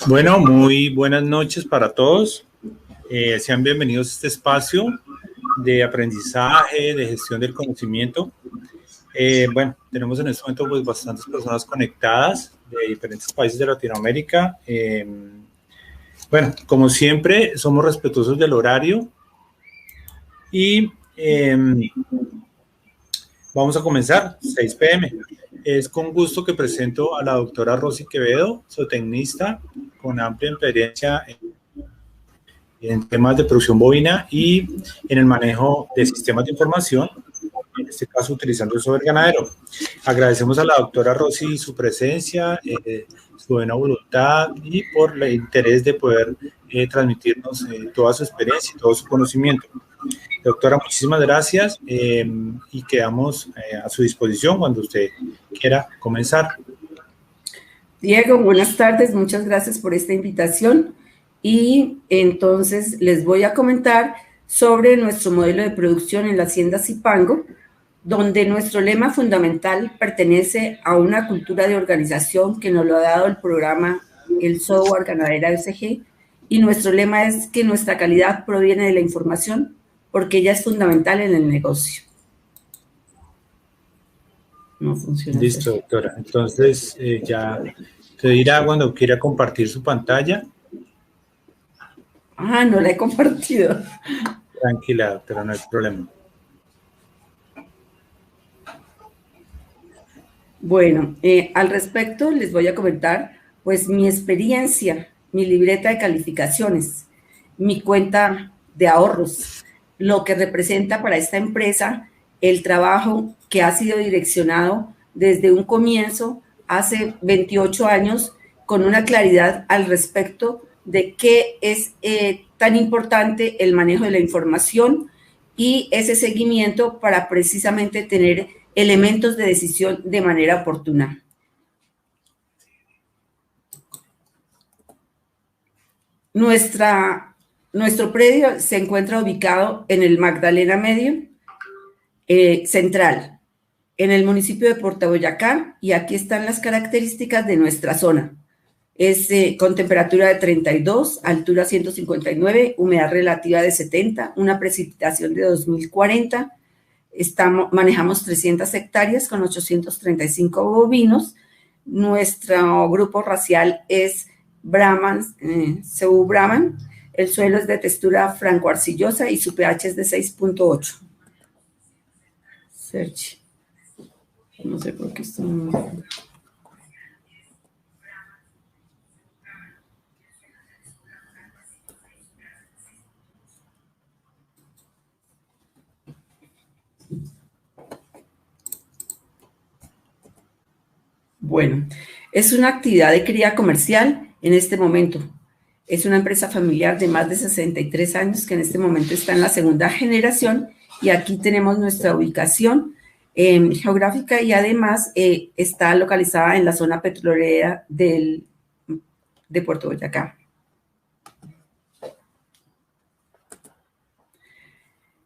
Bueno, muy buenas noches para todos. Sean bienvenidos a este espacio de aprendizaje, de gestión del conocimiento. Bueno, tenemos en este momento pues bastantes personas conectadas de diferentes países de Latinoamérica. Bueno, como siempre, somos respetuosos del horario y vamos a comenzar, 6 p.m. Es con gusto que presento a la doctora Rosy Quevedo, zootecnista con amplia experiencia en temas de producción bovina y en el manejo de sistemas de información, en este caso utilizando el software ganadero. Agradecemos a la doctora Rosy su presencia, su buena voluntad y por el interés de poder transmitirnos toda su experiencia y todo su conocimiento. Doctora, muchísimas gracias y quedamos a su disposición cuando usted quiera comenzar. Diego, buenas tardes, muchas gracias por esta invitación. Y entonces les voy a comentar sobre nuestro modelo de producción en la hacienda Zipango, donde nuestro lema fundamental pertenece a una cultura de organización que nos lo ha dado el programa El Software Ganadera SG, y nuestro lema es que nuestra calidad proviene de la información porque ella es fundamental en el negocio. No funciona. Listo, doctora. Entonces ya te dirá cuando quiera compartir su pantalla. No la he compartido. Tranquila, doctora, no hay problema. Bueno, al respecto les voy a comentar pues mi experiencia, mi libreta de calificaciones, mi cuenta de ahorros, lo que representa para esta empresa el trabajo que ha sido direccionado desde un comienzo hace 28 años con una claridad al respecto de qué es tan importante el manejo de la información y ese seguimiento para precisamente tener elementos de decisión de manera oportuna. Nuestro predio se encuentra ubicado en el Magdalena Medio Central, en el municipio de Puerto Boyacá, y aquí están las características de nuestra zona. Es con temperatura de 32, altura 159, humedad relativa de 70, una precipitación de 2040. Manejamos 300 hectáreas con 835 bovinos. Nuestro grupo racial es Brahman, Cebu Brahman. El suelo es de textura franco-arcillosa y su pH es de 6.8. Search. No sé por qué esto no... Bueno, es una actividad de cría comercial en este momento. Es una empresa familiar de más de 63 años que en este momento está en la segunda generación, y aquí tenemos nuestra ubicación geográfica y además está localizada en la zona petrolera de Puerto Boyacá.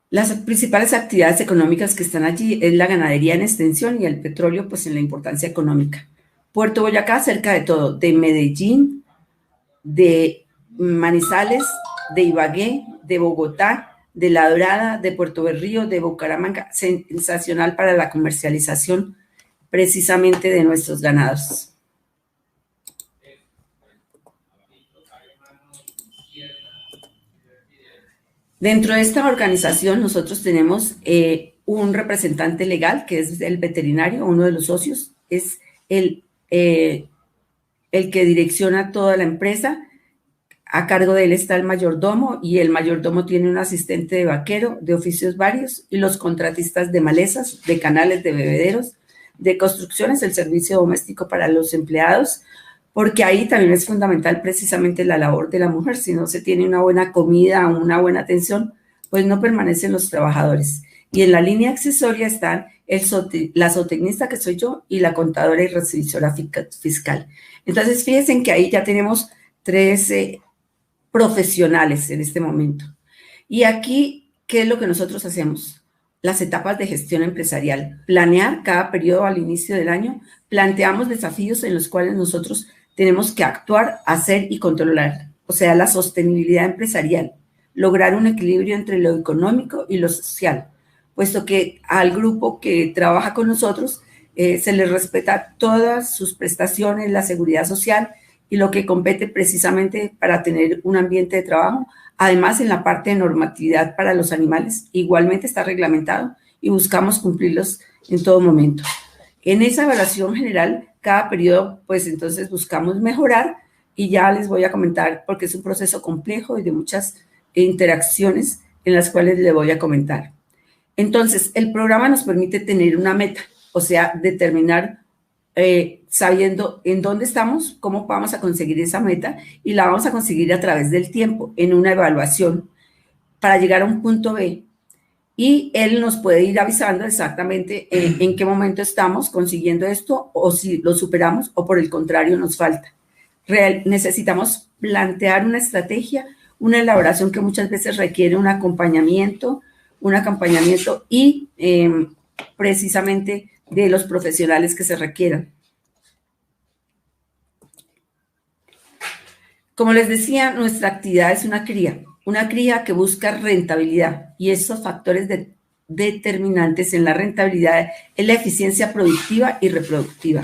Las principales actividades económicas que están allí es la ganadería en extensión y el petróleo, pues en la importancia económica. Puerto Boyacá, cerca de todo, de Medellín, de Manizales, de Ibagué, de Bogotá, de La Dorada, de Puerto Berrío, de Bucaramanga, sensacional para la comercialización precisamente de nuestros ganados. Dentro de esta organización nosotros tenemos un representante legal que es el veterinario, uno de los socios, es el que direcciona toda la empresa. A cargo de él está el mayordomo, y el mayordomo tiene un asistente de vaquero, de oficios varios, y los contratistas de malezas, de canales, de bebederos, de construcciones, el servicio doméstico para los empleados, porque ahí también es fundamental precisamente la labor de la mujer. Si no se tiene una buena comida, una buena atención, pues no permanecen los trabajadores. Y en la línea accesoria están la zootecnista, que soy yo, y la contadora y revisora fiscal. Entonces, fíjense que ahí ya tenemos 13 profesionales en este momento. Y aquí, ¿qué es lo que nosotros hacemos? Las etapas de gestión empresarial. Planear cada periodo al inicio del año. Planteamos desafíos en los cuales nosotros tenemos que actuar, hacer y controlar, o sea, la sostenibilidad empresarial, lograr un equilibrio entre lo económico y lo social, puesto que al grupo que trabaja con nosotros se les respeta todas sus prestaciones, la seguridad social y lo que compete precisamente para tener un ambiente de trabajo. Además, en la parte de normatividad para los animales, igualmente está reglamentado y buscamos cumplirlos en todo momento. En esa evaluación general, cada periodo, pues entonces buscamos mejorar y ya les voy a comentar porque es un proceso complejo y de muchas interacciones en las cuales le voy a comentar. Entonces, el programa nos permite tener una meta, o sea, determinar, sabiendo en dónde estamos, cómo vamos a conseguir esa meta y la vamos a conseguir a través del tiempo, en una evaluación, para llegar a un punto B. Y él nos puede ir avisando exactamente en qué momento estamos consiguiendo esto, o si lo superamos, o por el contrario nos falta. Necesitamos plantear una estrategia, una elaboración que muchas veces requiere un acompañamiento y precisamente de los profesionales que se requieran. Como les decía, nuestra actividad es una cría que busca rentabilidad, y esos factores determinantes en la rentabilidad es la eficiencia productiva y reproductiva.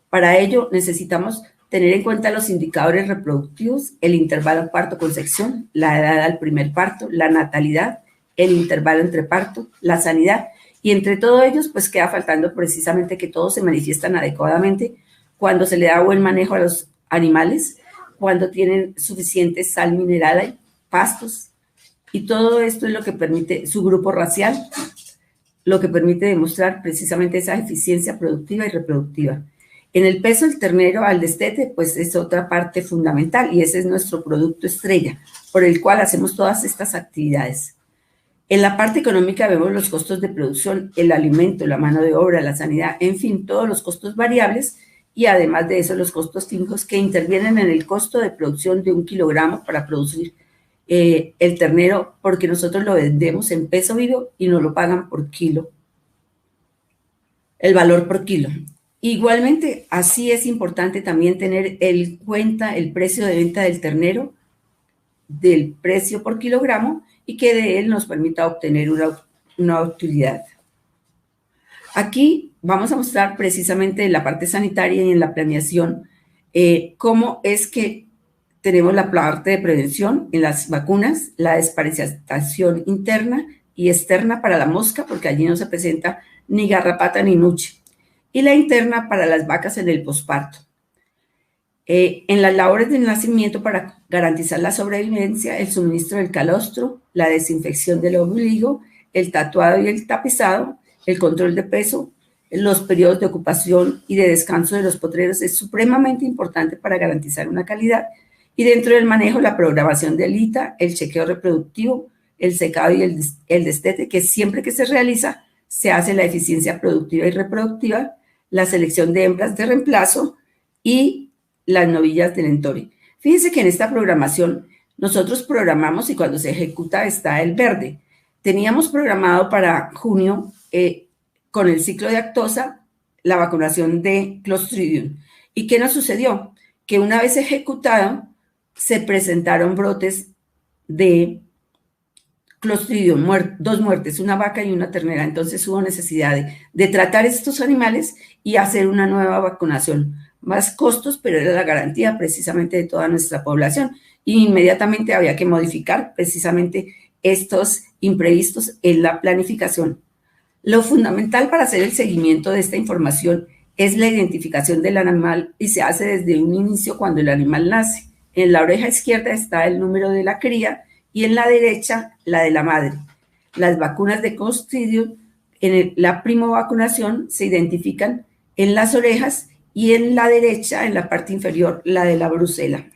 Para ello necesitamos tener en cuenta los indicadores reproductivos, el intervalo parto-concepción, la edad al primer parto, la natalidad, el intervalo entre parto, la sanidad, y entre todos ellos pues queda faltando precisamente que todos se manifiestan adecuadamente cuando se le da buen manejo a los animales, cuando tienen suficiente sal mineral, pastos, y todo esto es lo que permite su grupo racial, lo que permite demostrar precisamente esa eficiencia productiva y reproductiva. En el peso del ternero al destete, pues es otra parte fundamental y ese es nuestro producto estrella, por el cual hacemos todas estas actividades. En la parte económica vemos los costos de producción, el alimento, la mano de obra, la sanidad, en fin, todos los costos variables y además de eso los costos fijos que intervienen en el costo de producción de 1 kilogramo para producir el ternero, porque nosotros lo vendemos en peso vivo y nos lo pagan por kilo, el valor por kilo. Igualmente, así es importante también tener en cuenta el precio de venta del ternero, del precio por kilogramo, y que de él nos permita obtener una utilidad. Aquí vamos a mostrar precisamente en la parte sanitaria y en la planeación cómo es que tenemos la parte de prevención en las vacunas, la desparasitación interna y externa para la mosca, porque allí no se presenta ni garrapata ni nuche, y la interna para las vacas en el posparto. En las labores del nacimiento, para garantizar la sobrevivencia, el suministro del calostro, la desinfección del ombligo, el tatuado y el tapizado, el control de peso, los periodos de ocupación y de descanso de los potreros es supremamente importante para garantizar una calidad. Y dentro del manejo, la programación de ITA, el chequeo reproductivo, el secado y el destete, que siempre que se realiza, se hace la eficiencia productiva y reproductiva, la selección de hembras de reemplazo y las novillas del entore. Fíjense que en esta programación nosotros programamos y cuando se ejecuta está el verde. Teníamos programado para junio con el ciclo de Actosa la vacunación de Clostridium. ¿Y qué nos sucedió? Que una vez ejecutado se presentaron brotes de Clostridium, dos muertes, una vaca y una ternera. Entonces hubo necesidad de tratar estos animales y hacer una nueva vacunación. Más costos, pero era la garantía precisamente de toda nuestra población. Y inmediatamente había que modificar precisamente estos imprevistos en la planificación. Lo fundamental para hacer el seguimiento de esta información es la identificación del animal y se hace desde un inicio cuando el animal nace. En la oreja izquierda está el número de la cría y en la derecha la de la madre. Las vacunas de Clostridium, en la primovacunación, se identifican en las orejas y en la derecha, en la parte inferior, la de la brucela.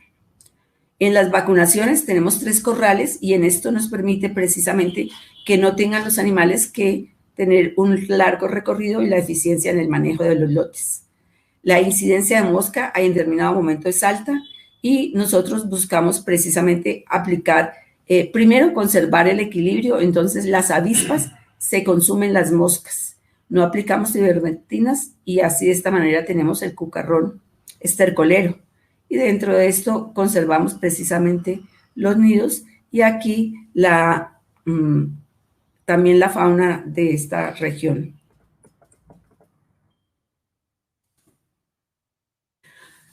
En las vacunaciones tenemos 3 corrales y en esto nos permite precisamente que no tengan los animales que tener un largo recorrido y la eficiencia en el manejo de los lotes. La incidencia de mosca en determinado momento es alta y nosotros buscamos precisamente aplicar, primero conservar el equilibrio, entonces las avispas se consumen las moscas. No aplicamos ivermectinas y así de esta manera tenemos el cucarrón estercolero. y dentro de esto conservamos precisamente los nidos y aquí también la fauna de esta región.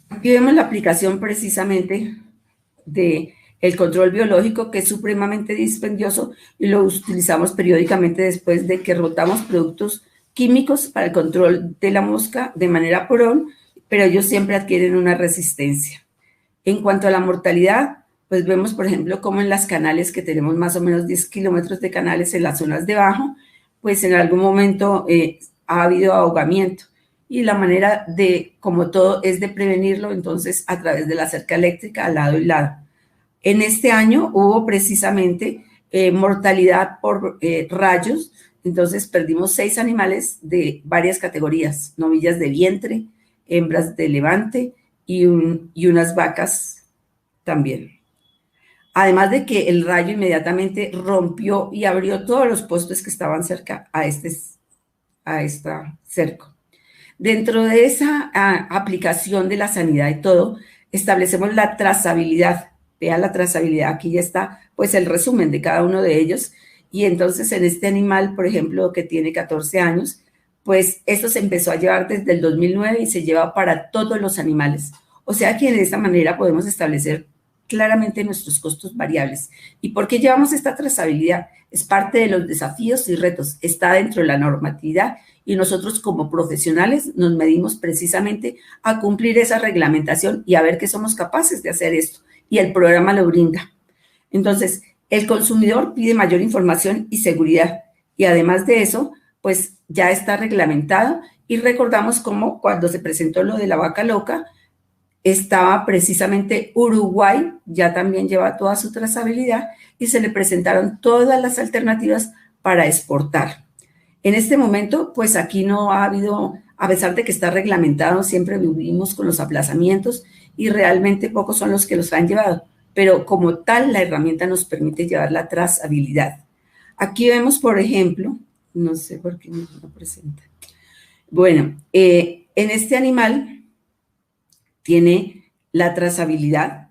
Aquí vemos la aplicación precisamente del control biológico, que es supremamente dispendioso y lo utilizamos periódicamente después de que rotamos productos químicos para el control de la mosca de manera porón, pero ellos siempre adquieren una resistencia. En cuanto a la mortalidad, pues vemos, por ejemplo, como en las canales, que tenemos más o menos 10 kilómetros de canales en las zonas de bajo, pues en algún momento ha habido ahogamiento. Y la manera de, como todo, es de prevenirlo, entonces, a través de la cerca eléctrica al lado y lado. En este año hubo precisamente mortalidad por rayos, entonces perdimos 6 animales de varias categorías, novillas de vientre, hembras de levante y unas vacas también. Además de que el rayo inmediatamente rompió y abrió todos los postes que estaban cerca a esta cerco. Dentro de esa aplicación de la sanidad y todo, establecemos la trazabilidad. Vea la trazabilidad, aquí ya está pues el resumen de cada uno de ellos. Y entonces en este animal, por ejemplo, que tiene 14 años, pues esto se empezó a llevar desde el 2009 y se lleva para todos los animales. O sea que de esta manera podemos establecer claramente nuestros costos variables. ¿Y por qué llevamos esta trazabilidad? Es parte de los desafíos y retos, está dentro de la normatividad y nosotros como profesionales nos medimos precisamente a cumplir esa reglamentación y a ver que somos capaces de hacer esto. Y el programa lo brinda. Entonces, el consumidor pide mayor información y seguridad. Y además de eso, pues ya está reglamentado. Y recordamos cómo cuando se presentó lo de la vaca loca, estaba precisamente Uruguay, ya también lleva toda su trazabilidad y se le presentaron todas las alternativas para exportar. En este momento, pues aquí no ha habido, a pesar de que está reglamentado, siempre vivimos con los aplazamientos y realmente pocos son los que los han llevado, pero como tal la herramienta nos permite llevar la trazabilidad. Aquí vemos, por ejemplo, no sé por qué no lo presenta. Bueno, en este animal tiene la trazabilidad,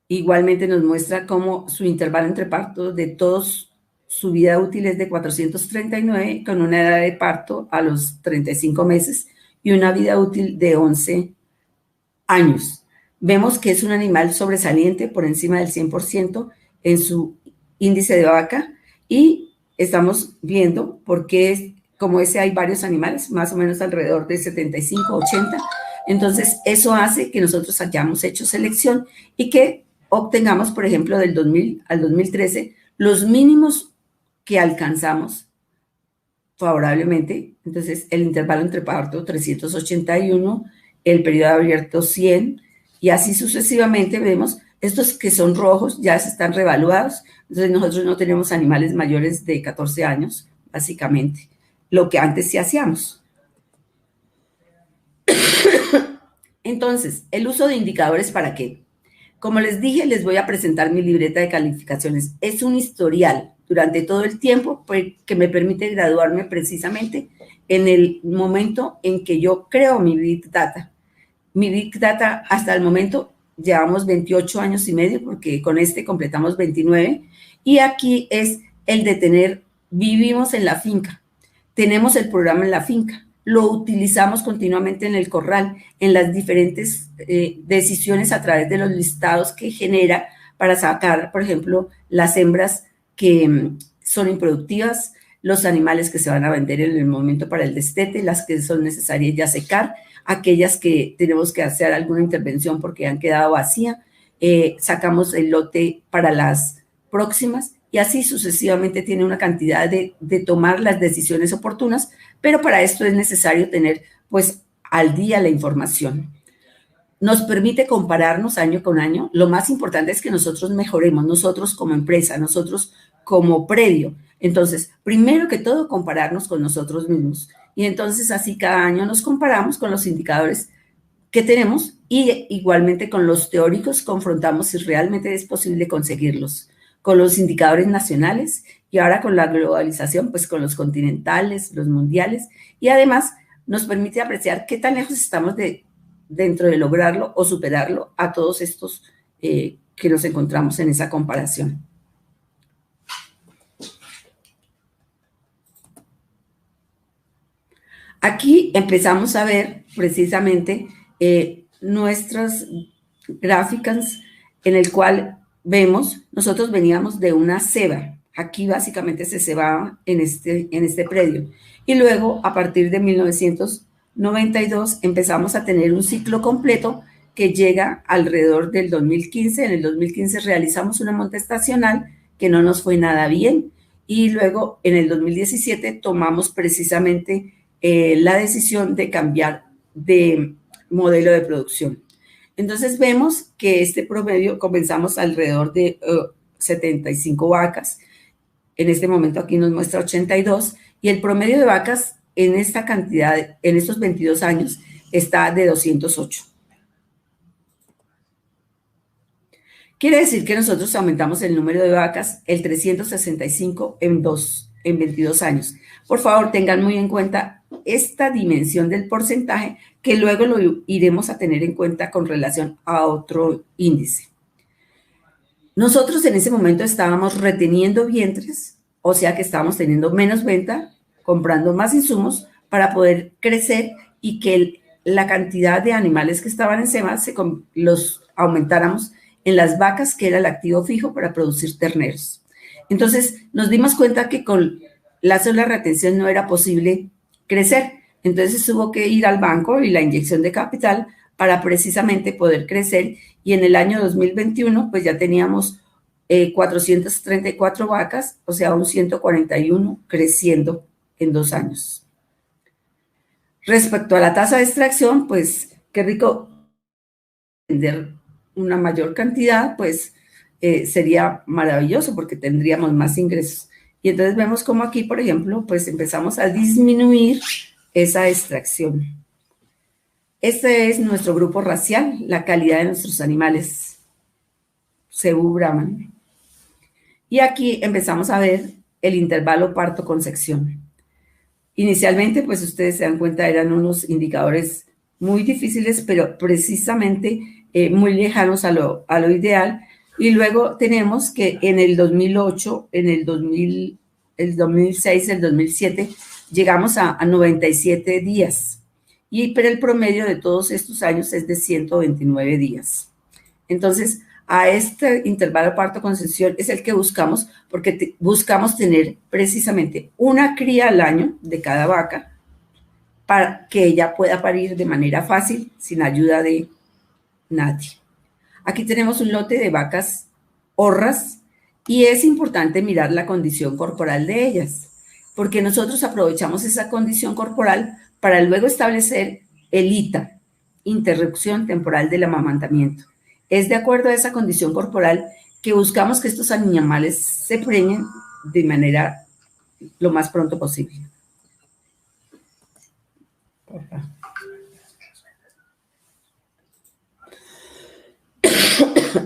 igualmente nos muestra cómo su intervalo entre partos de todos, su vida útil es de 439, con una edad de parto a los 35 meses y una vida útil de 11 años. Vemos que es un animal sobresaliente por encima del 100% en su índice de vaca y estamos viendo por qué, como ese hay varios animales, más o menos alrededor de 75, 80, entonces eso hace que nosotros hayamos hecho selección y que obtengamos, por ejemplo, del 2000 al 2013, los mínimos que alcanzamos favorablemente. Entonces, el intervalo entre parto 381, el periodo abierto 100, y así sucesivamente vemos estos que son rojos ya se están revaluados. Entonces, nosotros no tenemos animales mayores de 14 años, básicamente, lo que antes sí hacíamos. Entonces, el uso de indicadores, ¿para qué? Como les dije, les voy a presentar mi libreta de calificaciones. Es un historial durante todo el tiempo que me permite graduarme precisamente en el momento en que yo creo mi Big Data. Mi Big Data hasta el momento llevamos 28 años y medio, porque con este completamos 29, y aquí es el de vivimos en la finca, tenemos el programa en la finca, lo utilizamos continuamente en el corral, en las diferentes decisiones a través de los listados que genera para sacar, por ejemplo, las hembras que son improductivas, los animales que se van a vender en el momento para el destete, las que son necesarias ya secar, aquellas que tenemos que hacer alguna intervención porque han quedado vacías, sacamos el lote para las próximas y así sucesivamente tiene una cantidad de tomar las decisiones oportunas, pero para esto es necesario tener pues al día la información. Nos permite compararnos año con año. Lo más importante es que nosotros mejoremos, nosotros como empresa, nosotros como predio. Entonces, primero que todo, compararnos con nosotros mismos. Y entonces así cada año nos comparamos con los indicadores que tenemos y igualmente con los teóricos confrontamos si realmente es posible conseguirlos, con los indicadores nacionales y ahora con la globalización, pues con los continentales, los mundiales, y además nos permite apreciar qué tan lejos estamos de dentro de lograrlo o superarlo a todos estos que nos encontramos en esa comparación. Aquí empezamos a ver precisamente nuestras gráficas en el cual vemos, nosotros veníamos de una ceba. Aquí básicamente se cebaba en este predio. Y luego, a partir de 1992, empezamos a tener un ciclo completo que llega alrededor del 2015. En el 2015 realizamos una monta estacional que no nos fue nada bien. Y luego, en el 2017, tomamos precisamente la decisión de cambiar de modelo de producción. Entonces vemos que este promedio comenzamos alrededor de 75 vacas. En este momento aquí nos muestra 82 y el promedio de vacas en esta cantidad, en estos 22 años, está de 208. Quiere decir que nosotros aumentamos el número de vacas, el 365 en 22 años. Por favor, tengan muy en cuenta esta dimensión del porcentaje que luego lo iremos a tener en cuenta con relación a otro índice. Nosotros en ese momento estábamos reteniendo vientres, o sea que estábamos teniendo menos venta, comprando más insumos para poder crecer y que la cantidad de animales que estaban en ceba los aumentáramos en las vacas, que era el activo fijo para producir terneros. Entonces nos dimos cuenta que con la sola retención no era posible crecer. Entonces hubo que ir al banco y la inyección de capital para precisamente poder crecer. Y en el año 2021, pues ya teníamos 434 vacas, o sea, un 141 creciendo en 2 años. Respecto a la tasa de extracción, pues qué rico vender una mayor cantidad, pues sería maravilloso porque tendríamos más ingresos. Y entonces vemos como aquí, por ejemplo, pues empezamos a disminuir esa extracción. Este es nuestro grupo racial, la calidad de nuestros animales, Zebu Brahman. Y aquí empezamos a ver el intervalo parto-concepción. Inicialmente, pues ustedes se dan cuenta, eran unos indicadores muy difíciles, pero precisamente muy lejanos a lo ideal. Y luego tenemos que en el 2008, en el 2006, el 2007, llegamos a 97 días. Pero el promedio de todos estos años es de 129 días. Entonces, a este intervalo parto-concepción es el que buscamos, porque buscamos tener precisamente una cría al año de cada vaca para que ella pueda parir de manera fácil, sin ayuda de nadie. Aquí tenemos un lote de vacas horras y es importante mirar la condición corporal de ellas, porque nosotros aprovechamos esa condición corporal para luego establecer el ITA, interrupción temporal del amamantamiento. Es de acuerdo a esa condición corporal que buscamos que estos animales se preñen de manera lo más pronto posible.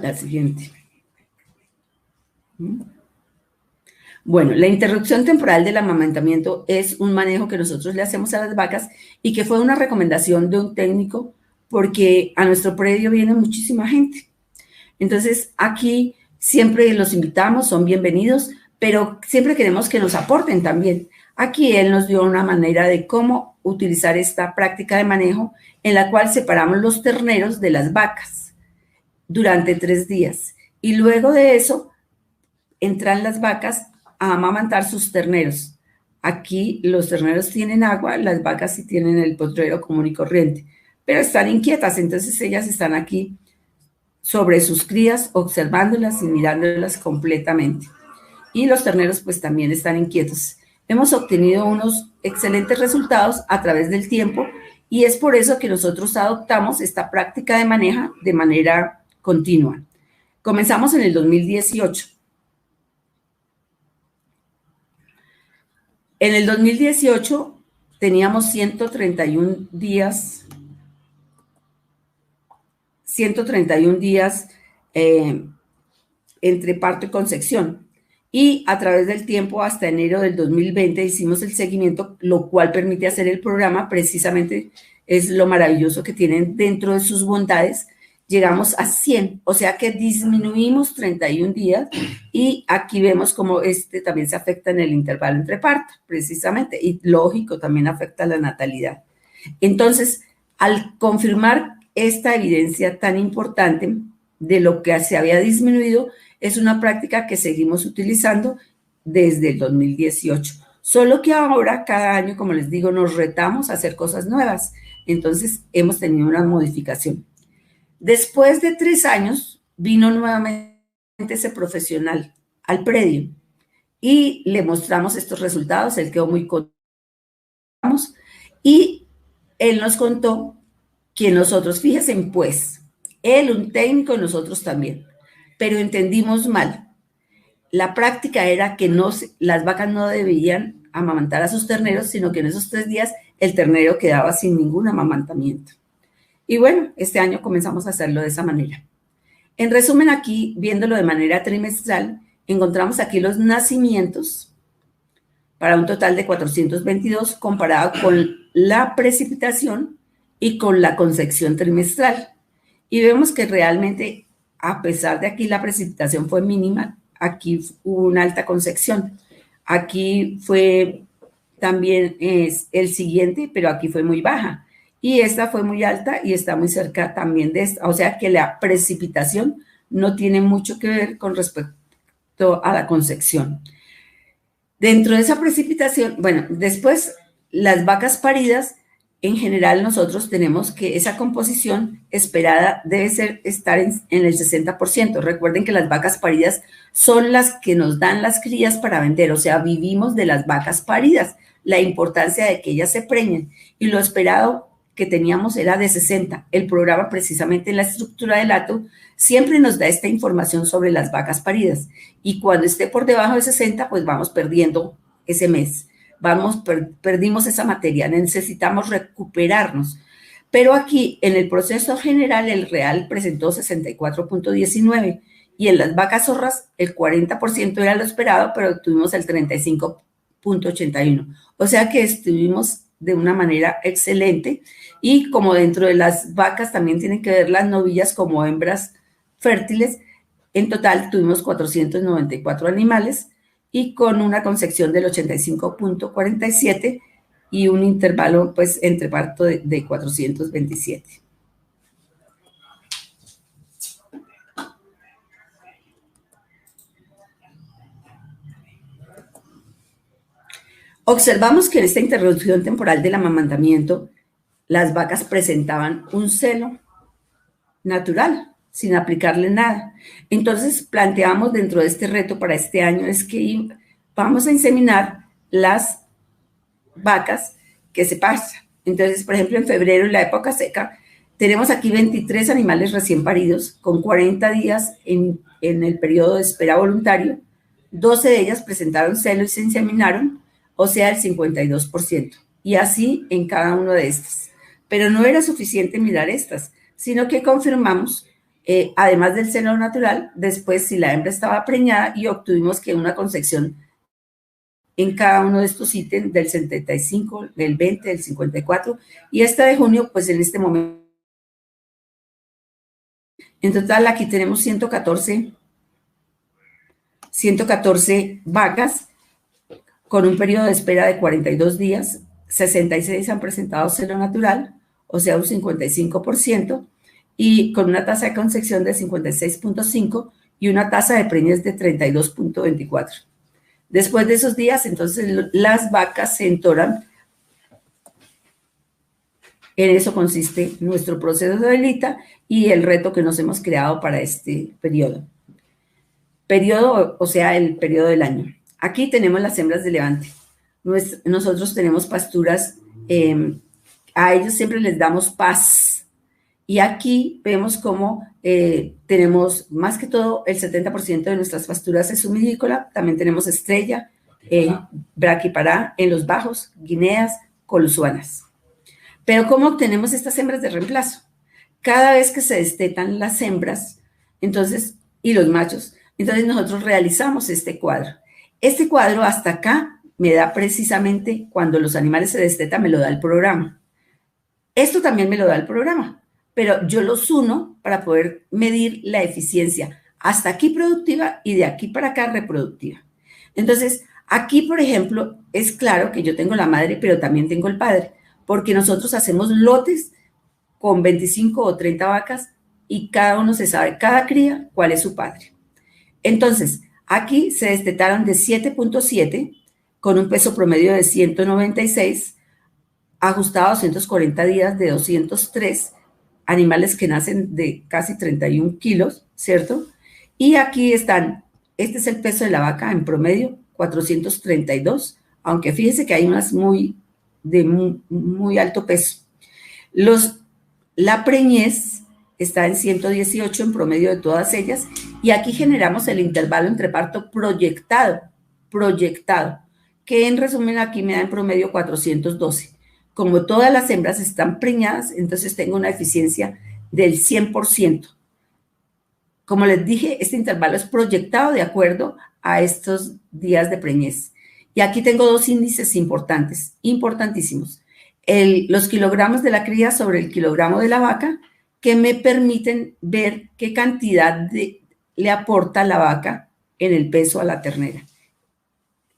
La siguiente. Bueno, la interrupción temporal del amamantamiento es un manejo que nosotros le hacemos a las vacas y que fue una recomendación de un técnico porque a nuestro predio viene muchísima gente. Entonces, aquí siempre los invitamos, son bienvenidos, pero siempre queremos que nos aporten también. Aquí él nos dio una manera de cómo utilizar esta práctica de manejo en la cual separamos los terneros de las vacas durante 3 días. Y luego de eso, entran las vacas a amamantar sus terneros. Aquí los terneros tienen agua, las vacas sí tienen el potrero común y corriente, pero están inquietas, entonces ellas están aquí sobre sus crías, observándolas y mirándolas completamente. Y los terneros pues también están inquietos. Hemos obtenido unos excelentes resultados a través del tiempo y es por eso que nosotros adoptamos esta práctica de manejo de manera continua. Comenzamos en el 2018. En el 2018 teníamos 131 días entre parto y concepción. Y a través del tiempo, hasta enero del 2020, hicimos el seguimiento, lo cual permite hacer el programa precisamente es lo maravilloso que tienen dentro de sus bondades. Llegamos a 100, o sea que disminuimos 31 días y aquí vemos cómo también se afecta en el intervalo entre parto, precisamente, y lógico, también afecta la natalidad. Entonces, al confirmar esta evidencia tan importante de lo que se había disminuido, es una práctica que seguimos utilizando desde el 2018. Solo que ahora, cada año, como les digo, nos retamos a hacer cosas nuevas. Entonces, hemos tenido una modificación. Después de 3 años, vino nuevamente ese profesional al predio y le mostramos estos resultados. Él quedó muy contento y él nos contó que nosotros, fíjense, pues, él un técnico, nosotros también, pero entendimos mal. La práctica era que las vacas no debían amamantar a sus terneros, sino que en esos 3 días el ternero quedaba sin ningún amamantamiento. Y bueno, este año comenzamos a hacerlo de esa manera. En resumen, aquí, viéndolo de manera trimestral, encontramos aquí los nacimientos para un total de 422 comparado con la precipitación y con la concepción trimestral. Y vemos que realmente, a pesar de aquí la precipitación fue mínima, aquí hubo una alta concepción. Aquí fue también el siguiente, pero aquí fue muy baja. Y esta fue muy alta y está muy cerca también de esta. O sea que la precipitación no tiene mucho que ver con respecto a la concepción. Dentro de esa precipitación, bueno, después las vacas paridas, en general nosotros tenemos que esa composición esperada debe estar en el 60%. Recuerden que las vacas paridas son las que nos dan las crías para vender, o sea, vivimos de las vacas paridas, la importancia de que ellas se preñen. Y lo esperado que teníamos era de 60. El programa, precisamente en la estructura del ATU, siempre nos da esta información sobre las vacas paridas. Y cuando esté por debajo de 60, pues vamos perdiendo ese mes. Perdimos esa materia, necesitamos recuperarnos. Pero aquí, en el proceso general, el real presentó 64.19 y en las vacas zorras el 40% era lo esperado, pero tuvimos el 35.81. O sea que estuvimos de una manera excelente y como dentro de las vacas también tienen que ver las novillas como hembras fértiles, en total tuvimos 494 animales y con una concepción del 85.47 y un intervalo pues entre parto de 427. Observamos que en esta interrupción temporal del amamantamiento, las vacas presentaban un celo natural, sin aplicarle nada. Entonces, planteamos dentro de este reto para este año es que vamos a inseminar las vacas que se pasan. Entonces, por ejemplo, en febrero, en la época seca, tenemos aquí 23 animales recién paridos con 40 días en el periodo de espera voluntario. 12 de ellas presentaron celo y se inseminaron, o sea, el 52%. Y así en cada uno de estas. Pero no era suficiente mirar estas, sino que confirmamos, además del celo natural, después si la hembra estaba preñada y obtuvimos que una concepción en cada uno de estos ítems del 75, del 20, del 54, y esta de junio, pues en este momento. En total aquí tenemos 114 vacas con un periodo de espera de 42 días, 66 han presentado celo natural, o sea, un 55%, y con una tasa de concepción de 56.5 y una tasa de preñez de 32.24. Después de esos días, entonces, las vacas se entoran. En eso consiste nuestro proceso de Adelita y el reto que nos hemos creado para este periodo. O sea, el periodo del año. Aquí tenemos las hembras de levante. Nosotros tenemos pasturas, a ellos siempre les damos paz. Y aquí vemos cómo tenemos más que todo el 70% de nuestras pasturas es humidícola. También tenemos estrella, braquipará en los bajos, guineas, colusuanas. Pero ¿cómo obtenemos estas hembras de reemplazo? Cada vez que se destetan las hembras, entonces, y los machos, entonces nosotros realizamos este cuadro. Este cuadro hasta acá me da precisamente cuando los animales se destetan, me lo da el programa. Esto también me lo da el programa, pero yo los uno para poder medir la eficiencia hasta aquí productiva y de aquí para acá reproductiva. Entonces, aquí, por ejemplo, es claro que yo tengo la madre, pero también tengo el padre, porque nosotros hacemos lotes con 25 o 30 vacas y cada uno se sabe, cada cría, cuál es su padre. Entonces, aquí se destetaron de 7.7 con un peso promedio de 196, ajustado a 240 días de 203, animales que nacen de casi 31 kilos, ¿cierto? Y aquí están, este es el peso de la vaca en promedio, 432, aunque fíjense que hay unas de muy alto peso. La preñez está en 118 en promedio de todas ellas, y aquí generamos el intervalo entre parto proyectado, que en resumen aquí me da en promedio 412. Como todas las hembras están preñadas, entonces tengo una eficiencia del 100%. Como les dije, este intervalo es proyectado de acuerdo a estos días de preñez. Y aquí tengo dos índices importantes, importantísimos. Los kilogramos de la cría sobre el kilogramo de la vaca, que me permiten ver qué cantidad le aporta la vaca en el peso a la ternera.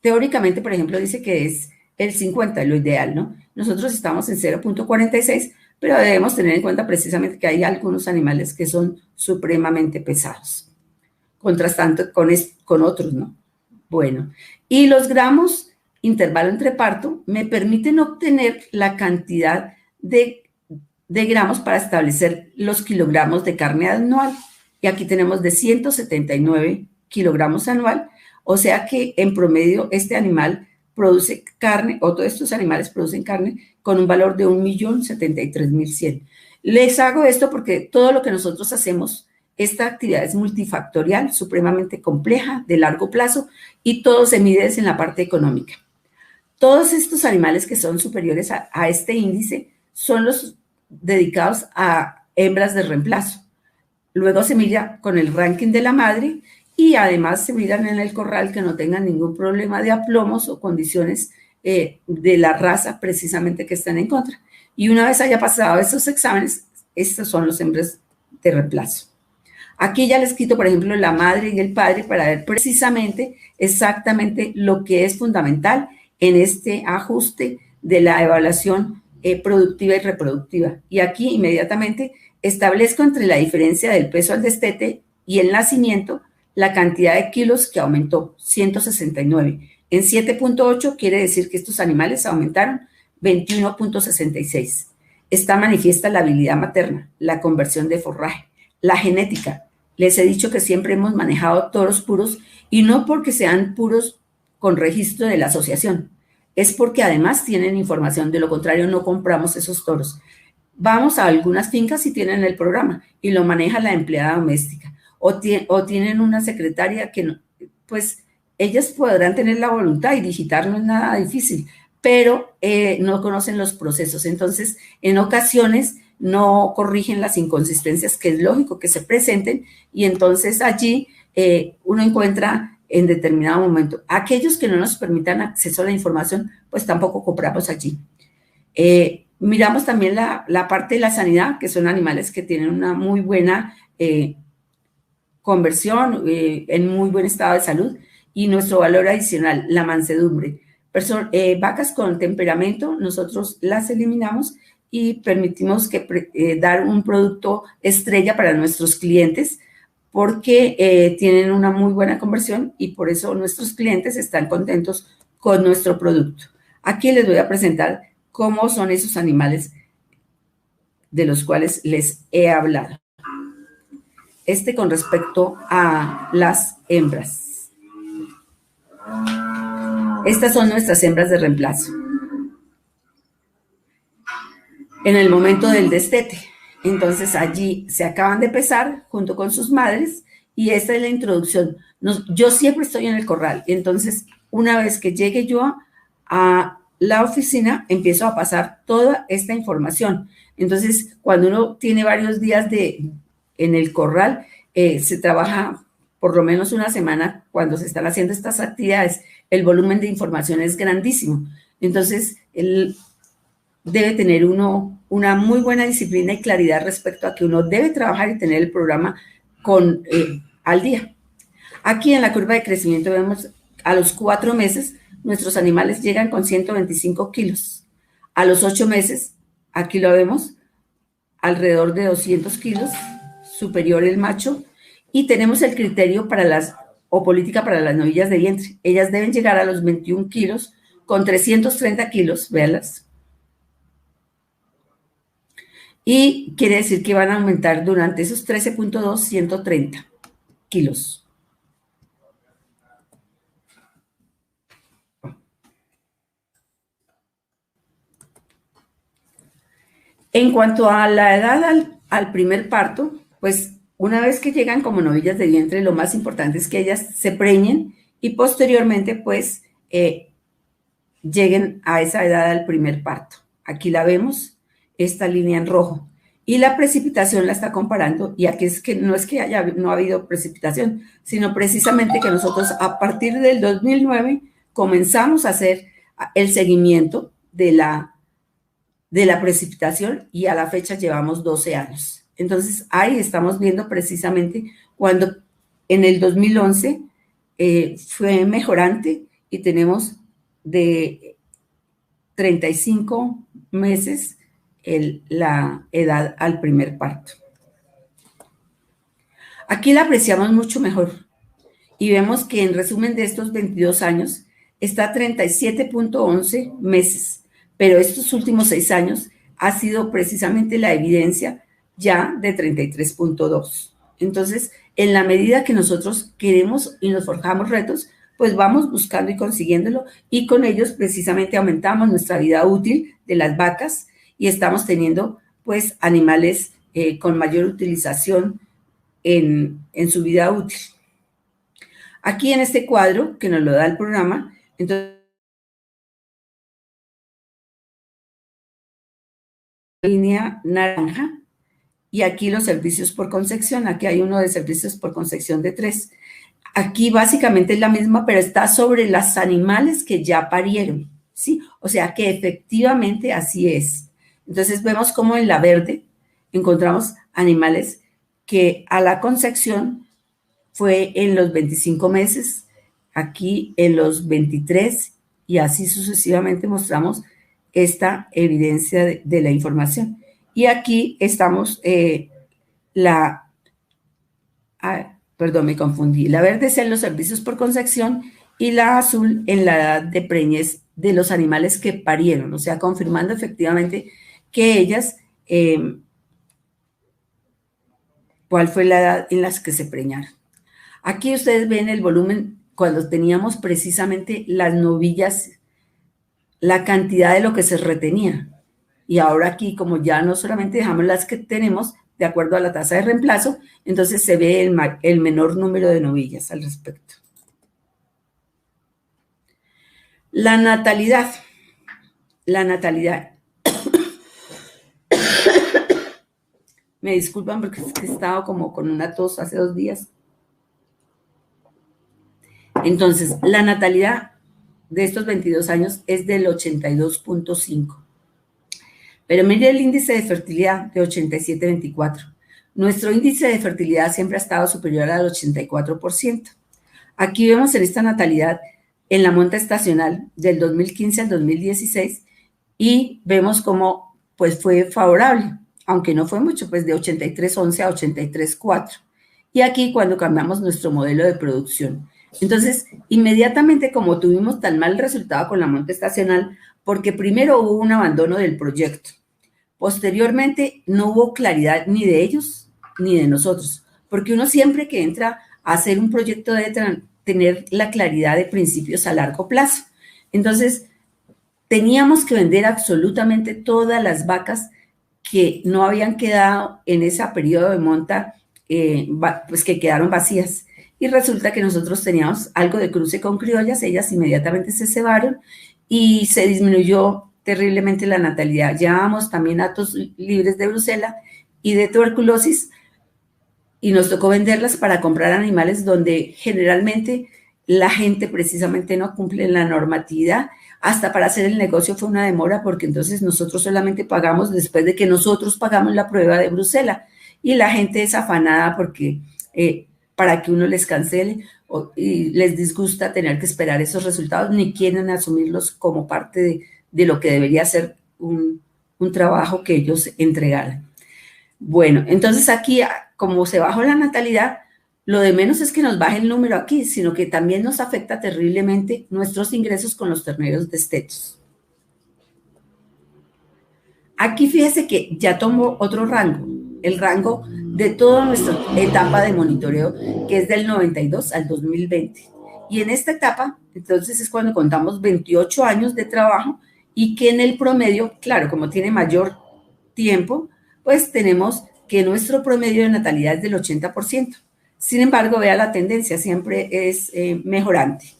Teóricamente, por ejemplo, dice que es el 50, lo ideal, ¿no? Nosotros estamos en 0.46, pero debemos tener en cuenta precisamente que hay algunos animales que son supremamente pesados, contrastando con otros, ¿no? Bueno, y los gramos, intervalo entre parto, me permiten obtener la cantidad de gramos para establecer los kilogramos de carne anual. Y aquí tenemos de 179 kilogramos anual, o sea que en promedio este animal produce carne, o todos estos animales producen carne con un valor de 1.073.100. Les hago esto porque todo lo que nosotros hacemos, esta actividad es multifactorial, supremamente compleja, de largo plazo, y todo se mide en la parte económica. Todos estos animales que son superiores a este índice son los dedicados a hembras de reemplazo. Luego se mira con el ranking de la madre, y además se miran en el corral que no tengan ningún problema de aplomos o condiciones de la raza precisamente que están en contra. Y una vez haya pasado esos exámenes, estos son los hembras de reemplazo. Aquí ya les quito, por ejemplo, la madre y el padre para ver precisamente, exactamente lo que es fundamental en este ajuste de la evaluación productiva y reproductiva. Y aquí inmediatamente establezco entre la diferencia del peso al destete y el nacimiento la cantidad de kilos que aumentó, 169. En 7.8 quiere decir que estos animales aumentaron 21.66. Está manifiesta la habilidad materna, la conversión de forraje, la genética. Les he dicho que siempre hemos manejado toros puros, y no porque sean puros con registro de la asociación, es porque además tienen información, de lo contrario no compramos esos toros. Vamos a algunas fincas y tienen el programa y lo maneja la empleada doméstica. O tienen una secretaria que, no, pues, ellas podrán tener la voluntad, y digitar no es nada difícil, pero no conocen los procesos. Entonces, en ocasiones no corrigen las inconsistencias, que es lógico que se presenten, y entonces allí uno encuentra en determinado momento. Aquellos que no nos permitan acceso a la información, pues tampoco compramos allí. Miramos también la parte de la sanidad, que son animales que tienen una muy buena conversión, en muy buen estado de salud, y nuestro valor adicional, la mansedumbre. Vacas con temperamento, nosotros las eliminamos y permitimos dar un producto estrella para nuestros clientes, porque tienen una muy buena conversión, y por eso nuestros clientes están contentos con nuestro producto. Aquí les voy a presentar cómo son esos animales de los cuales les he hablado. Con respecto a las hembras. Estas son nuestras hembras de reemplazo. En el momento del destete. Entonces allí se acaban de pesar junto con sus madres, y esta es la introducción. Yo siempre estoy en el corral, entonces una vez que llegue yo a la oficina, empiezo a pasar toda esta información. Entonces, cuando uno tiene varios días en el corral, se trabaja por lo menos una semana cuando se están haciendo estas actividades. El volumen de información es grandísimo. Entonces, debe tener uno una muy buena disciplina y claridad respecto a que uno debe trabajar y tener el programa al día. Aquí en la curva de crecimiento vemos a los 4 meses nuestros animales llegan con 125 kilos. A los 8 meses, aquí lo vemos, alrededor de 200 kilos, superior el macho, y tenemos el criterio o política para las novillas de vientre. Ellas deben llegar a los 21 kilos con 330 kilos, véanlas. Y quiere decir que van a aumentar durante esos 13.2, 130 kilos. En cuanto a la edad al primer parto, pues una vez que llegan como novillas de vientre, lo más importante es que ellas se preñen y posteriormente pues lleguen a esa edad al primer parto. Aquí la vemos, esta línea en rojo. Y la precipitación la está comparando, y aquí es que no ha habido precipitación, sino precisamente que nosotros a partir del 2009 comenzamos a hacer el seguimiento de la precipitación y a la fecha llevamos 12 años. Entonces, ahí estamos viendo precisamente cuando en el 2011 fue mejorante y tenemos de 35 meses la edad al primer parto. Aquí la apreciamos mucho mejor y vemos que en resumen de estos 22 años está 37.11 meses. Pero estos últimos 6 años ha sido precisamente la evidencia ya de 33.2. Entonces, en la medida que nosotros queremos y nos forjamos retos, pues vamos buscando y consiguiéndolo, y con ellos precisamente aumentamos nuestra vida útil de las vacas y estamos teniendo pues animales con mayor utilización en su vida útil. Aquí en este cuadro que nos lo da el programa, entonces línea naranja, y aquí los servicios por concepción. Aquí hay uno de servicios por concepción de 3. Aquí básicamente es la misma, pero está sobre los animales que ya parieron, ¿sí? O sea que efectivamente así es. Entonces vemos como en la verde encontramos animales que a la concepción fue en los 25 meses, aquí en los 23, y así sucesivamente mostramos esta evidencia de la información. Y aquí estamos, perdón, me confundí. La verde es en los servicios por concepción y la azul en la edad de preñez de los animales que parieron, o sea, confirmando efectivamente que ellas, cuál fue la edad en las que se preñaron. Aquí ustedes ven el volumen cuando teníamos precisamente las novillas, la cantidad de lo que se retenía. Y ahora aquí, como ya no solamente dejamos las que tenemos de acuerdo a la tasa de reemplazo, entonces se ve el menor número de novillas al respecto. La natalidad. La natalidad. Me disculpan porque es que he estado como con una tos hace 2 días. Entonces, la natalidad de estos 22 años es del 82.5. Pero mire el índice de fertilidad de 87.24. Nuestro índice de fertilidad siempre ha estado superior al 84%. Aquí vemos en esta natalidad en la monta estacional del 2015 al 2016 y vemos cómo pues fue favorable, aunque no fue mucho, pues de 83.11 a 83.4. Y aquí cuando cambiamos nuestro modelo de producción. Entonces, inmediatamente como tuvimos tan mal resultado con la monta estacional, porque primero hubo un abandono del proyecto, posteriormente no hubo claridad ni de ellos ni de nosotros, porque uno siempre que entra a hacer un proyecto debe tener la claridad de principios a largo plazo. Entonces, teníamos que vender absolutamente todas las vacas que no habían quedado en ese periodo de monta, pues que quedaron vacías. Y resulta que nosotros teníamos algo de cruce con criollas, ellas inmediatamente se cebaron y se disminuyó terriblemente la natalidad. Llevábamos también hatos libres de brucela y de tuberculosis y nos tocó venderlas para comprar animales donde generalmente la gente precisamente no cumple la normatividad. Hasta para hacer el negocio fue una demora, porque entonces nosotros solamente pagamos después de que nosotros pagamos la prueba de Bruselas, y la gente es afanada porque para que uno les cancele y les disgusta tener que esperar esos resultados, ni quieren asumirlos como parte de lo que debería ser un trabajo que ellos entregaran. Bueno, entonces aquí, como se bajó la natalidad, lo de menos es que nos baje el número aquí, sino que también nos afecta terriblemente nuestros ingresos con los terneros destetos. Aquí fíjese que ya tomó otro rango, el rango de toda nuestra etapa de monitoreo, que es del 92 al 2020. Y en esta etapa, entonces, es cuando contamos 28 años de trabajo, y que en el promedio, claro, como tiene mayor tiempo, pues tenemos que nuestro promedio de natalidad es del 80%. Sin embargo, vea la tendencia, siempre es mejorante.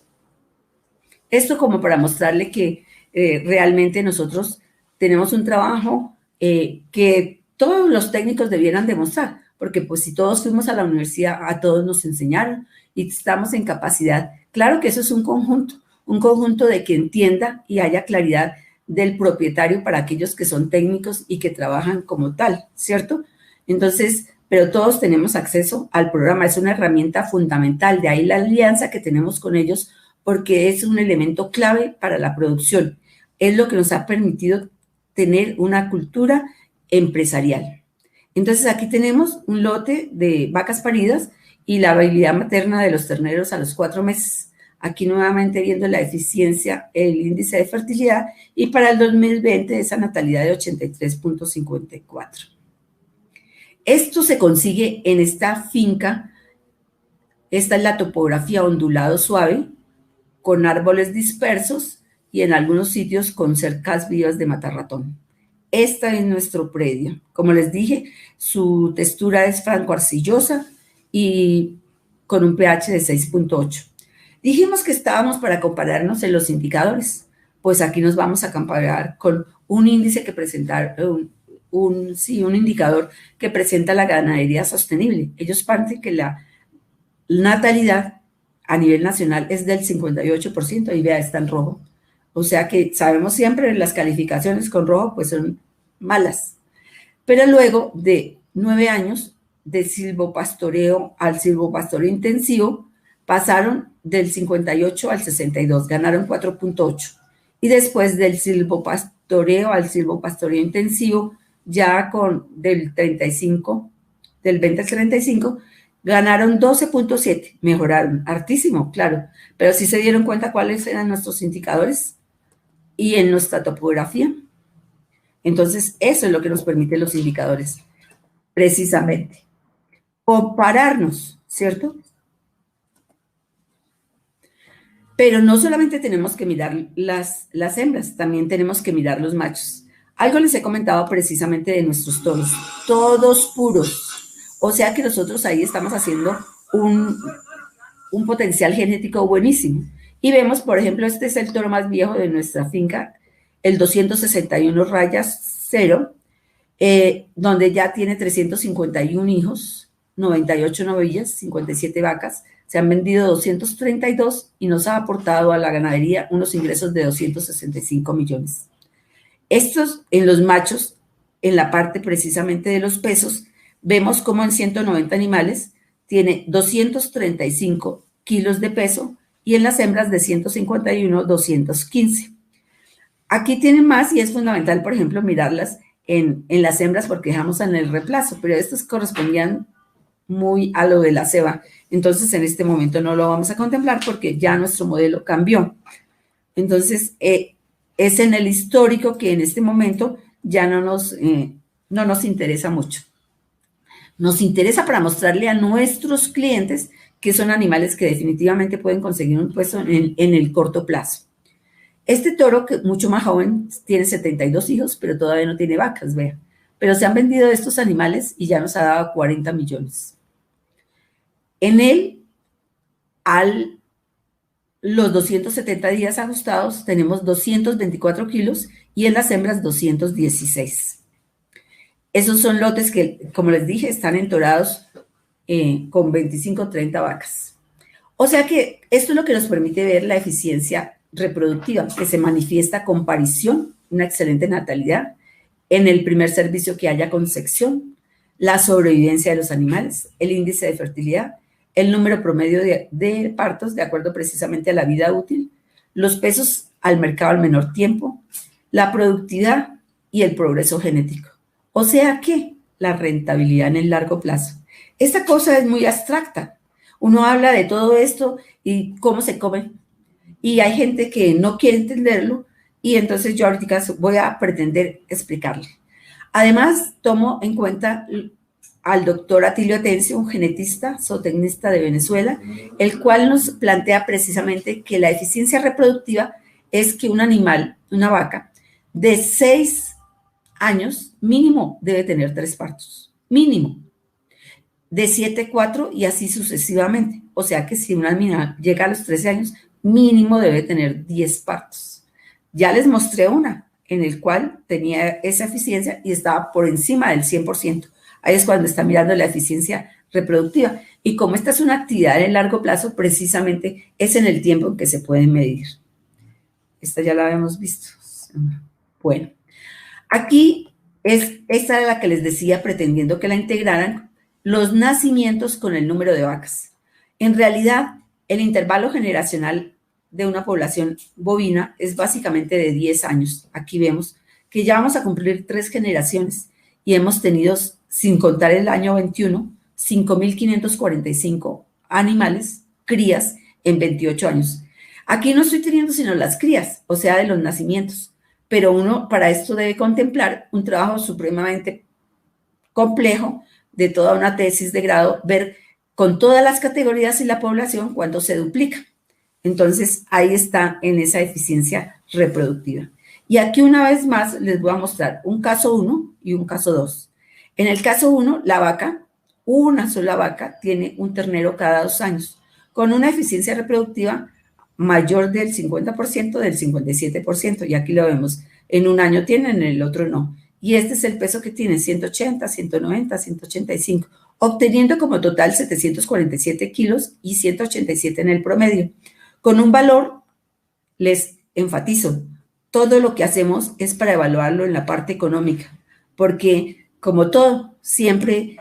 Esto como para mostrarle que realmente nosotros tenemos un trabajo que todos los técnicos debieran demostrar, porque pues si todos fuimos a la universidad, a todos nos enseñaron y estamos en capacidad. Claro que eso es un conjunto de que entienda y haya claridad del propietario para aquellos que son técnicos y que trabajan como tal, ¿cierto? Entonces, pero todos tenemos acceso al programa, es una herramienta fundamental, de ahí la alianza que tenemos con ellos, porque es un elemento clave para la producción, es lo que nos ha permitido tener una cultura empresarial. Entonces aquí tenemos un lote de vacas paridas y la viabilidad materna de los terneros a los 4 meses. Aquí nuevamente viendo la eficiencia, el índice de fertilidad, y para el 2020 esa natalidad de 83.54. Esto se consigue en esta finca. Esta es la topografía ondulado suave, con árboles dispersos y en algunos sitios con cercas vivas de matarratón. Esta es nuestro predio. Como les dije, su textura es franco-arcillosa y con un pH de 6.8. Dijimos que estábamos para compararnos en los indicadores. Pues aquí nos vamos a comparar con un índice que presentar, un indicador que presenta la ganadería sostenible. Ellos parten que la natalidad a nivel nacional es del 58%, y vea, está en rojo. O sea que sabemos siempre las calificaciones con rojo pues son malas. Pero luego de 9 años de silvopastoreo al silvopastoreo intensivo, pasaron del 58 al 62, ganaron 4.8. Y después del silvopastoreo al silvopastoreo intensivo, ya con del 20 al 35, ganaron 12.7, mejoraron, hartísimo, claro, pero sí se dieron cuenta cuáles eran nuestros indicadores y en nuestra topografía. Entonces, eso es lo que nos permiten los indicadores, precisamente. Compararnos, ¿cierto? Pero no solamente tenemos que mirar las hembras, también tenemos que mirar los machos. Algo les he comentado precisamente de nuestros toros, todos puros. O sea que nosotros ahí estamos haciendo un potencial genético buenísimo. Y vemos, por ejemplo, este es el toro más viejo de nuestra finca, el 261 rayas 0, donde ya tiene 351 hijos, 98 novillas, 57 vacas. Se han vendido 232 y nos ha aportado a la ganadería unos ingresos de 265 millones. Estos en los machos, en la parte precisamente de los pesos, vemos como en 190 animales tiene 235 kilos de peso y en las hembras de 151, 215. Aquí tienen más y es fundamental, por ejemplo, mirarlas en las hembras porque dejamos en el reemplazo, pero estos correspondían muy a lo de la ceba. Entonces, en este momento no lo vamos a contemplar porque ya nuestro modelo cambió. Entonces, es en el histórico que en este momento ya no nos interesa mucho. Nos interesa para mostrarle a nuestros clientes que son animales que definitivamente pueden conseguir un puesto en el corto plazo. Este toro, que mucho más joven, tiene 72 hijos, pero todavía no tiene vacas, vean. Pero se han vendido estos animales y ya nos ha dado 40 millones. En él, los 270 días ajustados, tenemos 224 kilos y en las hembras 216. Esos son lotes que, como les dije, están entorados con 25 o 30 vacas. O sea que esto es lo que nos permite ver la eficiencia reproductiva, que se manifiesta con parición, una excelente natalidad, en el primer servicio que haya concepción, la sobrevivencia de los animales, el índice de fertilidad, el número promedio de partos de acuerdo precisamente a la vida útil, los pesos al mercado al menor tiempo, la productividad y el progreso genético. O sea que la rentabilidad en el largo plazo. Esta cosa es muy abstracta. Uno habla de todo esto y cómo se come. Y hay gente que no quiere entenderlo y entonces yo ahorita voy a pretender explicarle. Además, tomo en cuenta al doctor Atilio Atencio, un genetista, zootecnista de Venezuela, el cual nos plantea precisamente que la eficiencia reproductiva es que un animal, una vaca, de 6 años, mínimo debe tener 3 partos, mínimo. De 7, 4 y así sucesivamente. O sea que si un animal llega a los 13 años, mínimo debe tener 10 partos. Ya les mostré una en el cual tenía esa eficiencia y estaba por encima del 100%. Ahí es cuando está mirando la eficiencia reproductiva. Y como esta es una actividad en largo plazo, precisamente es en el tiempo en que se puede medir. Esta ya la habíamos visto. Bueno, aquí esta era la que les decía, pretendiendo que la integraran, los nacimientos con el número de vacas. En realidad, el intervalo generacional de una población bovina es básicamente de 10 años. Aquí vemos que ya vamos a cumplir 3 generaciones y hemos tenido, sin contar el año 21, 5.545 animales, crías, en 28 años. Aquí no estoy teniendo sino las crías, o sea, de los nacimientos, pero uno para esto debe contemplar un trabajo supremamente complejo de toda una tesis de grado, ver con todas las categorías y la población cuánto se duplica. Entonces, ahí está en esa eficiencia reproductiva. Y aquí una vez más les voy a mostrar un caso 1 y un caso 2. En el caso 1, la vaca, una sola vaca, tiene un ternero cada 2 años, con una eficiencia reproductiva mayor del 50%, del 57%, y aquí lo vemos. En un año tienen, en el otro no. Y este es el peso que tiene, 180, 190, 185, obteniendo como total 747 kilos y 187 en el promedio. Con un valor, les enfatizo, todo lo que hacemos es para evaluarlo en la parte económica, porque como todo, siempre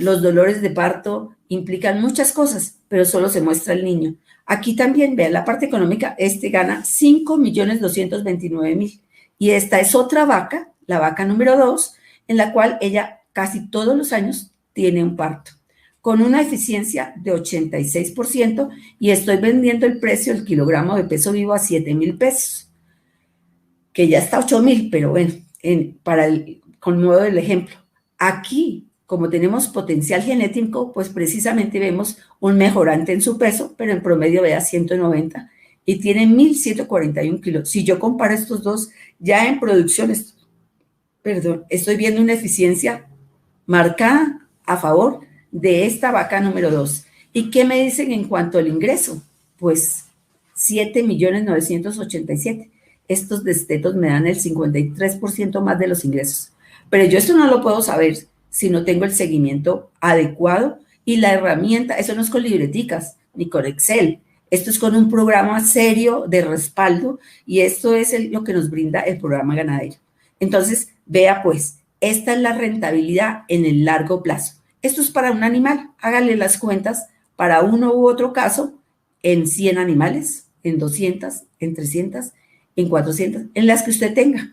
los dolores de parto implican muchas cosas, pero solo se muestra el niño. Aquí también, vean, la parte económica, gana 5.229.000 y esta es otra vaca, la vaca número 2, en la cual ella casi todos los años tiene un parto, con una eficiencia de 86% y estoy vendiendo el precio del kilogramo de peso vivo a 7.000 pesos, que ya está 8.000, pero bueno, con modo del ejemplo. Aquí, como tenemos potencial genético, pues precisamente vemos un mejorante en su peso, pero en promedio vea 190 y tiene 1.141 kilos. Si yo comparo estos dos, ya en producción, estoy viendo una eficiencia marcada a favor de esta vaca número 2. ¿Y qué me dicen en cuanto al ingreso? Pues 7.987.000. Estos destetos me dan el 53% más de los ingresos. Pero yo esto no lo puedo saber si no tengo el seguimiento adecuado y la herramienta. Eso no es con libreticas ni con Excel. Esto es con un programa serio de respaldo y esto es lo que nos brinda el programa ganadero. Entonces, vea pues, esta es la rentabilidad en el largo plazo. Esto es para un animal. Hágale las cuentas para uno u otro caso en 100 animales, en 200, en 300, en 400, en las que usted tenga.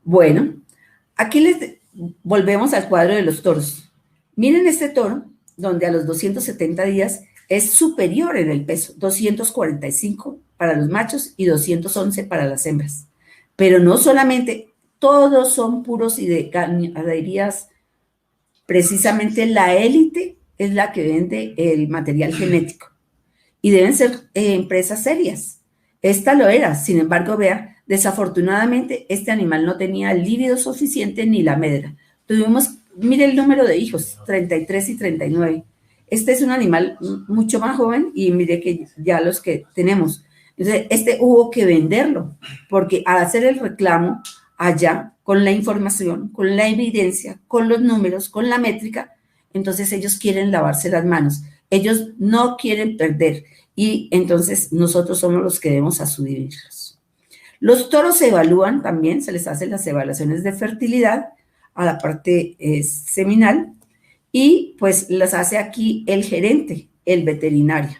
Bueno, aquí les volvemos al cuadro de los toros. Miren este toro, donde a los 270 días es superior en el peso, 245 para los machos y 211 para las hembras. Pero no solamente, todos son puros y de ganaderías. Precisamente la élite es la que vende el material genético y deben ser empresas serias. Esta lo era, sin embargo, vea, desafortunadamente este animal no tenía el líquido suficiente ni la medra. Mire el número de hijos, 33 y 39. Este es un animal mucho más joven y mire que ya los que tenemos. Entonces, hubo que venderlo, porque al hacer el reclamo allá, con la información, con la evidencia, con los números, con la métrica, entonces ellos quieren lavarse las manos. Ellos no quieren perder y entonces nosotros somos los que debemos asumirlos. Los toros se evalúan también, se les hacen las evaluaciones de fertilidad a la parte seminal y pues las hace aquí el gerente, el veterinario.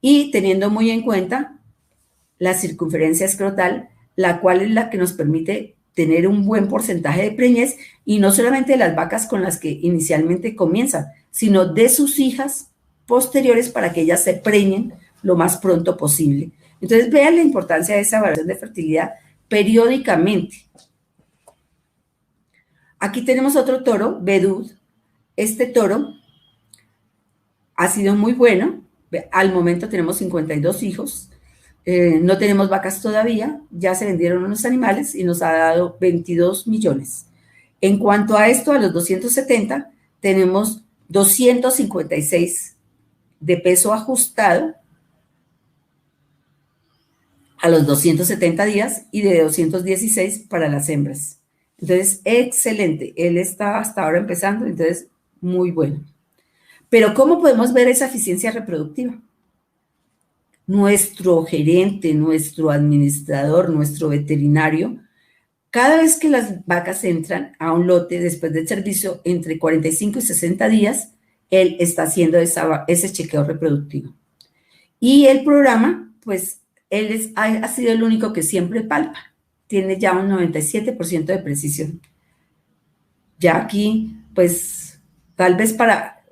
Y teniendo muy en cuenta la circunferencia escrotal, la cual es la que nos permite tener un buen porcentaje de preñez y no solamente de las vacas con las que inicialmente comienzan, sino de sus hijas posteriores para que ellas se preñen lo más pronto posible. Entonces, vean la importancia de esa evaluación de fertilidad periódicamente. Aquí tenemos otro toro, Bedud. Este toro ha sido muy bueno. Al momento tenemos 52 hijos. No tenemos vacas todavía. Ya se vendieron unos animales y nos ha dado 22 millones. En cuanto a esto, a los 270, tenemos 256 de peso ajustado a los 270 días y de 216 para las hembras. Entonces, excelente. Él está hasta ahora empezando, entonces, muy bueno. Pero, ¿cómo podemos ver esa eficiencia reproductiva? Nuestro gerente, nuestro administrador, nuestro veterinario, cada vez que las vacas entran a un lote después del servicio, entre 45 y 60 días, él está haciendo ese chequeo reproductivo. Y el programa, pues, él ha sido el único que siempre palpa. Tiene ya un 97% de precisión. Ya aquí, pues, tal vez para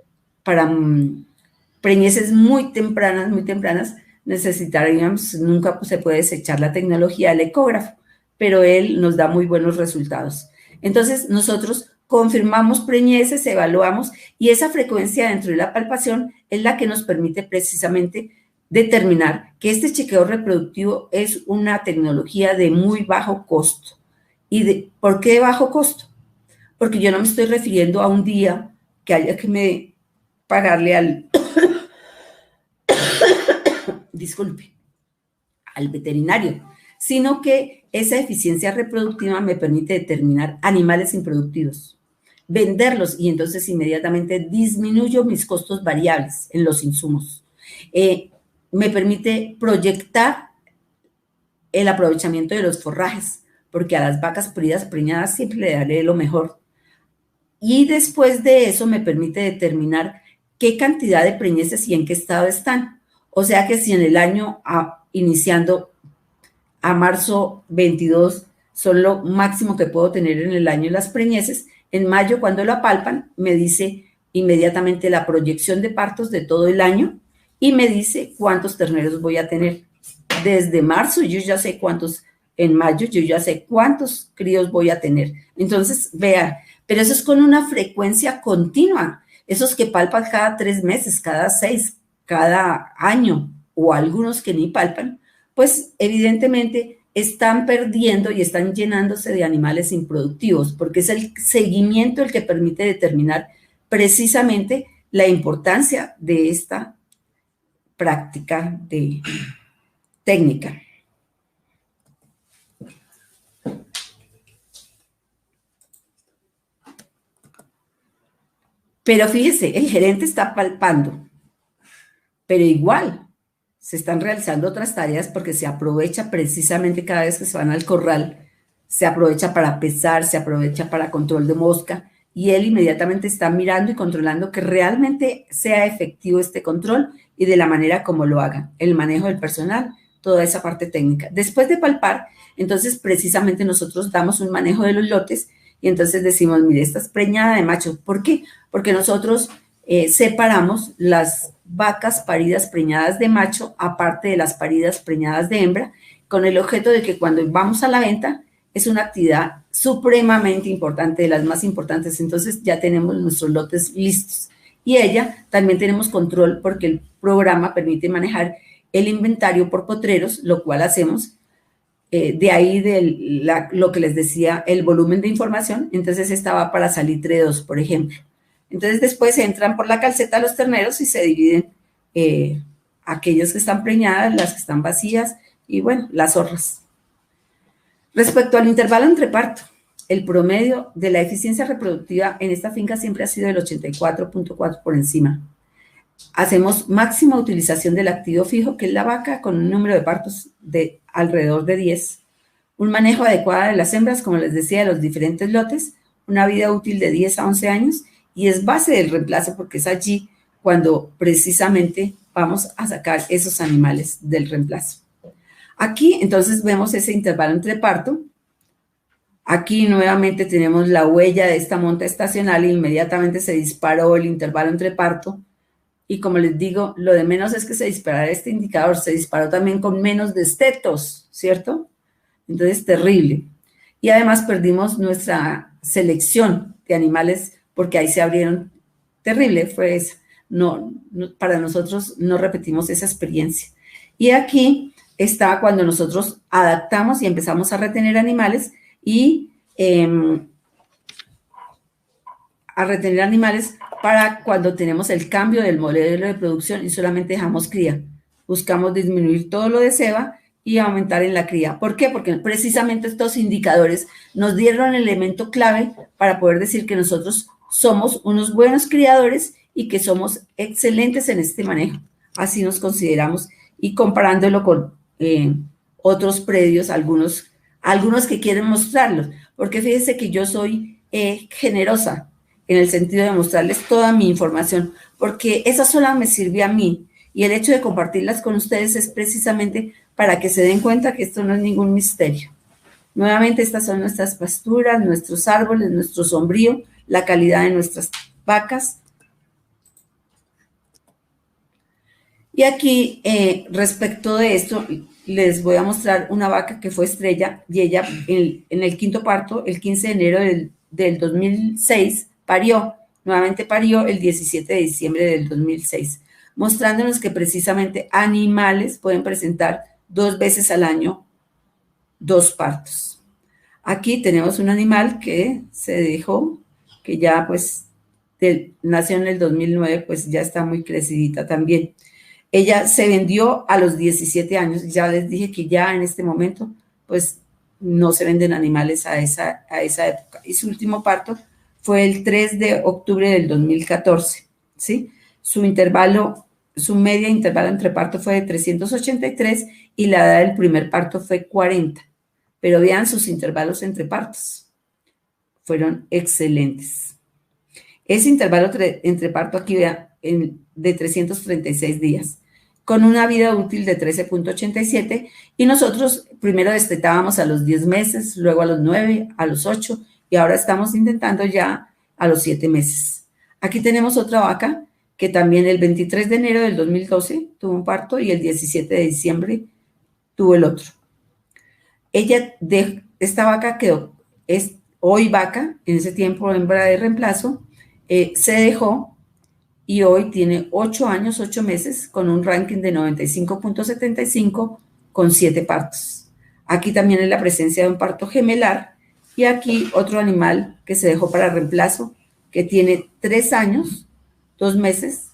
preñeces muy tempranas, necesitaríamos, nunca se puede desechar la tecnología del ecógrafo, pero él nos da muy buenos resultados. Entonces, nosotros confirmamos preñeces, evaluamos, y esa frecuencia dentro de la palpación es la que nos permite precisamente determinar que este chequeo reproductivo es una tecnología de muy bajo costo. ¿Y por qué de bajo costo? Porque yo no me estoy refiriendo a un día que haya que pagarle al disculpe, al veterinario, sino que esa eficiencia reproductiva me permite determinar animales improductivos, venderlos y entonces inmediatamente disminuyo mis costos variables en los insumos. Me permite proyectar el aprovechamiento de los forrajes, porque a las vacas preñadas siempre le daré lo mejor. Y después de eso me permite determinar qué cantidad de preñeces y en qué estado están. O sea que si en el año, iniciando a marzo 22, son lo máximo que puedo tener en el año las preñeces, en mayo cuando lo palpan me dice inmediatamente la proyección de partos de todo el año y me dice cuántos terneros voy a tener. Desde marzo yo ya sé cuántos, en mayo yo ya sé cuántos críos voy a tener. Entonces, vean, pero eso es con una frecuencia continua. Esos que palpan cada 3 meses, cada 6, cada año, o algunos que ni palpan, pues evidentemente están perdiendo y están llenándose de animales improductivos, porque es el seguimiento el que permite determinar precisamente la importancia de esta práctica de técnica. Pero fíjese, el gerente está palpando, pero igual se están realizando otras tareas porque se aprovecha precisamente cada vez que se van al corral, se aprovecha para pesar, se aprovecha para control de mosca y él inmediatamente está mirando y controlando que realmente sea efectivo este control y de la manera como lo haga, el manejo del personal, toda esa parte técnica. Después de palpar, entonces precisamente nosotros damos un manejo de los lotes y entonces decimos, mire, esta es preñada de macho. ¿Por qué? Porque nosotros separamos las vacas paridas preñadas de macho aparte de las paridas preñadas de hembra, con el objeto de que cuando vamos a la venta es una actividad supremamente importante, de las más importantes. Entonces ya tenemos nuestros lotes listos. Y ella también tenemos control porque el programa permite manejar el inventario por potreros, lo cual hacemos. De ahí lo que les decía, el volumen de información. Entonces esta va para salitre 2, por ejemplo. Entonces después entran por la calceta los terneros y se dividen aquellos que están preñadas, las que están vacías y bueno, las zorras. Respecto al intervalo entre parto, el promedio de la eficiencia reproductiva en esta finca siempre ha sido del 84.4 por encima. hacemos máxima utilización del activo fijo, que es la vaca, con un número de partos de alrededor de 10. Un manejo adecuado de las hembras, como les decía, de los diferentes lotes, una vida útil de 10 a 11 años, y es base del reemplazo porque es allí cuando precisamente vamos a sacar esos animales del reemplazo. Aquí entonces vemos ese intervalo entre parto. Aquí nuevamente tenemos la huella de esta monta estacional e inmediatamente se disparó el intervalo entre parto. Y como les digo, lo de menos es que se disparara este indicador, se disparó también con menos destetos, ¿cierto? Entonces, terrible. Y además perdimos nuestra selección de animales porque ahí se abrieron. Terrible fue eso. No, para nosotros no repetimos esa experiencia. Y aquí está cuando nosotros adaptamos y empezamos a retener animales y para cuando tenemos el cambio del modelo de producción y solamente dejamos cría. Buscamos disminuir todo lo de ceba y aumentar en la cría. ¿Por qué? Porque precisamente estos indicadores nos dieron el elemento clave para poder decir que nosotros somos unos buenos criadores y que somos excelentes en este manejo. Así nos consideramos, y comparándolo con otros predios, algunos que quieren mostrarlos, porque fíjense que yo soy generosa en el sentido de mostrarles toda mi información, porque esa sola me sirve a mí, y el hecho de compartirlas con ustedes es precisamente para que se den cuenta que esto no es ningún misterio. Nuevamente, estas son nuestras pasturas, nuestros árboles, nuestro sombrío, la calidad de nuestras vacas. Y aquí, respecto de esto, les voy a mostrar una vaca que fue estrella, y ella en el quinto parto, el 15 de enero del 2006, nuevamente parió el 17 de diciembre del 2006, mostrándonos que precisamente animales pueden presentar 2 veces al año 2 partos. Aquí tenemos un animal que se dejó, que ya pues nació en el 2009, pues ya está muy crecidita también. Ella se vendió a los 17 años, ya les dije que ya en este momento pues no se venden animales a esa época, y su último parto fue el 3 de octubre del 2014, ¿sí? Su media intervalo entre parto fue de 383 y la edad del primer parto fue 40. Pero vean sus intervalos entre partos. Fueron excelentes. Ese intervalo entre parto aquí, vean, de 336 días, con una vida útil de 13.87, y nosotros primero destetábamos a los 10 meses, luego a los 9, a los 8, y ahora estamos intentando ya a los 7 meses. Aquí tenemos otra vaca que también el 23 de enero del 2012 tuvo un parto y el 17 de diciembre tuvo el otro. Esta vaca es hoy vaca, en ese tiempo hembra de reemplazo, se dejó y hoy tiene 8 años, 8 meses, con un ranking de 95.75 con 7 partos. Aquí también es la presencia de un parto gemelar, y aquí otro animal que se dejó para reemplazo, que tiene 3 años, 2 meses,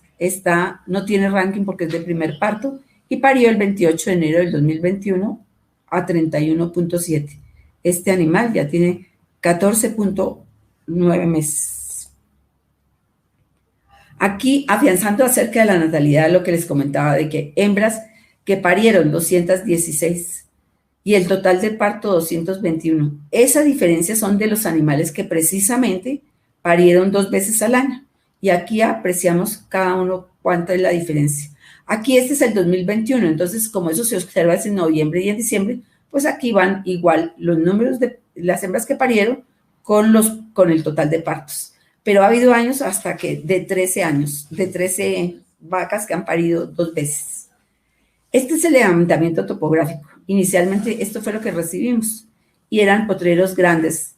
no tiene ranking porque es de primer parto, y parió el 28 de enero del 2021 a 31.7. Este animal ya tiene 14.9 meses. Aquí, afianzando acerca de la natalidad, lo que les comentaba, de que hembras que parieron 216 y el total del parto 221. Esa diferencia son de los animales que precisamente parieron 2 veces al año. Y aquí apreciamos cada uno cuánta es la diferencia. Aquí este es el 2021, entonces como eso se observa en noviembre y en diciembre, pues aquí van igual los números de las hembras que parieron con el total de partos. Pero ha habido años hasta que de 13 vacas que han parido 2 veces. Este es el levantamiento topográfico. Inicialmente esto fue lo que recibimos y eran potreros grandes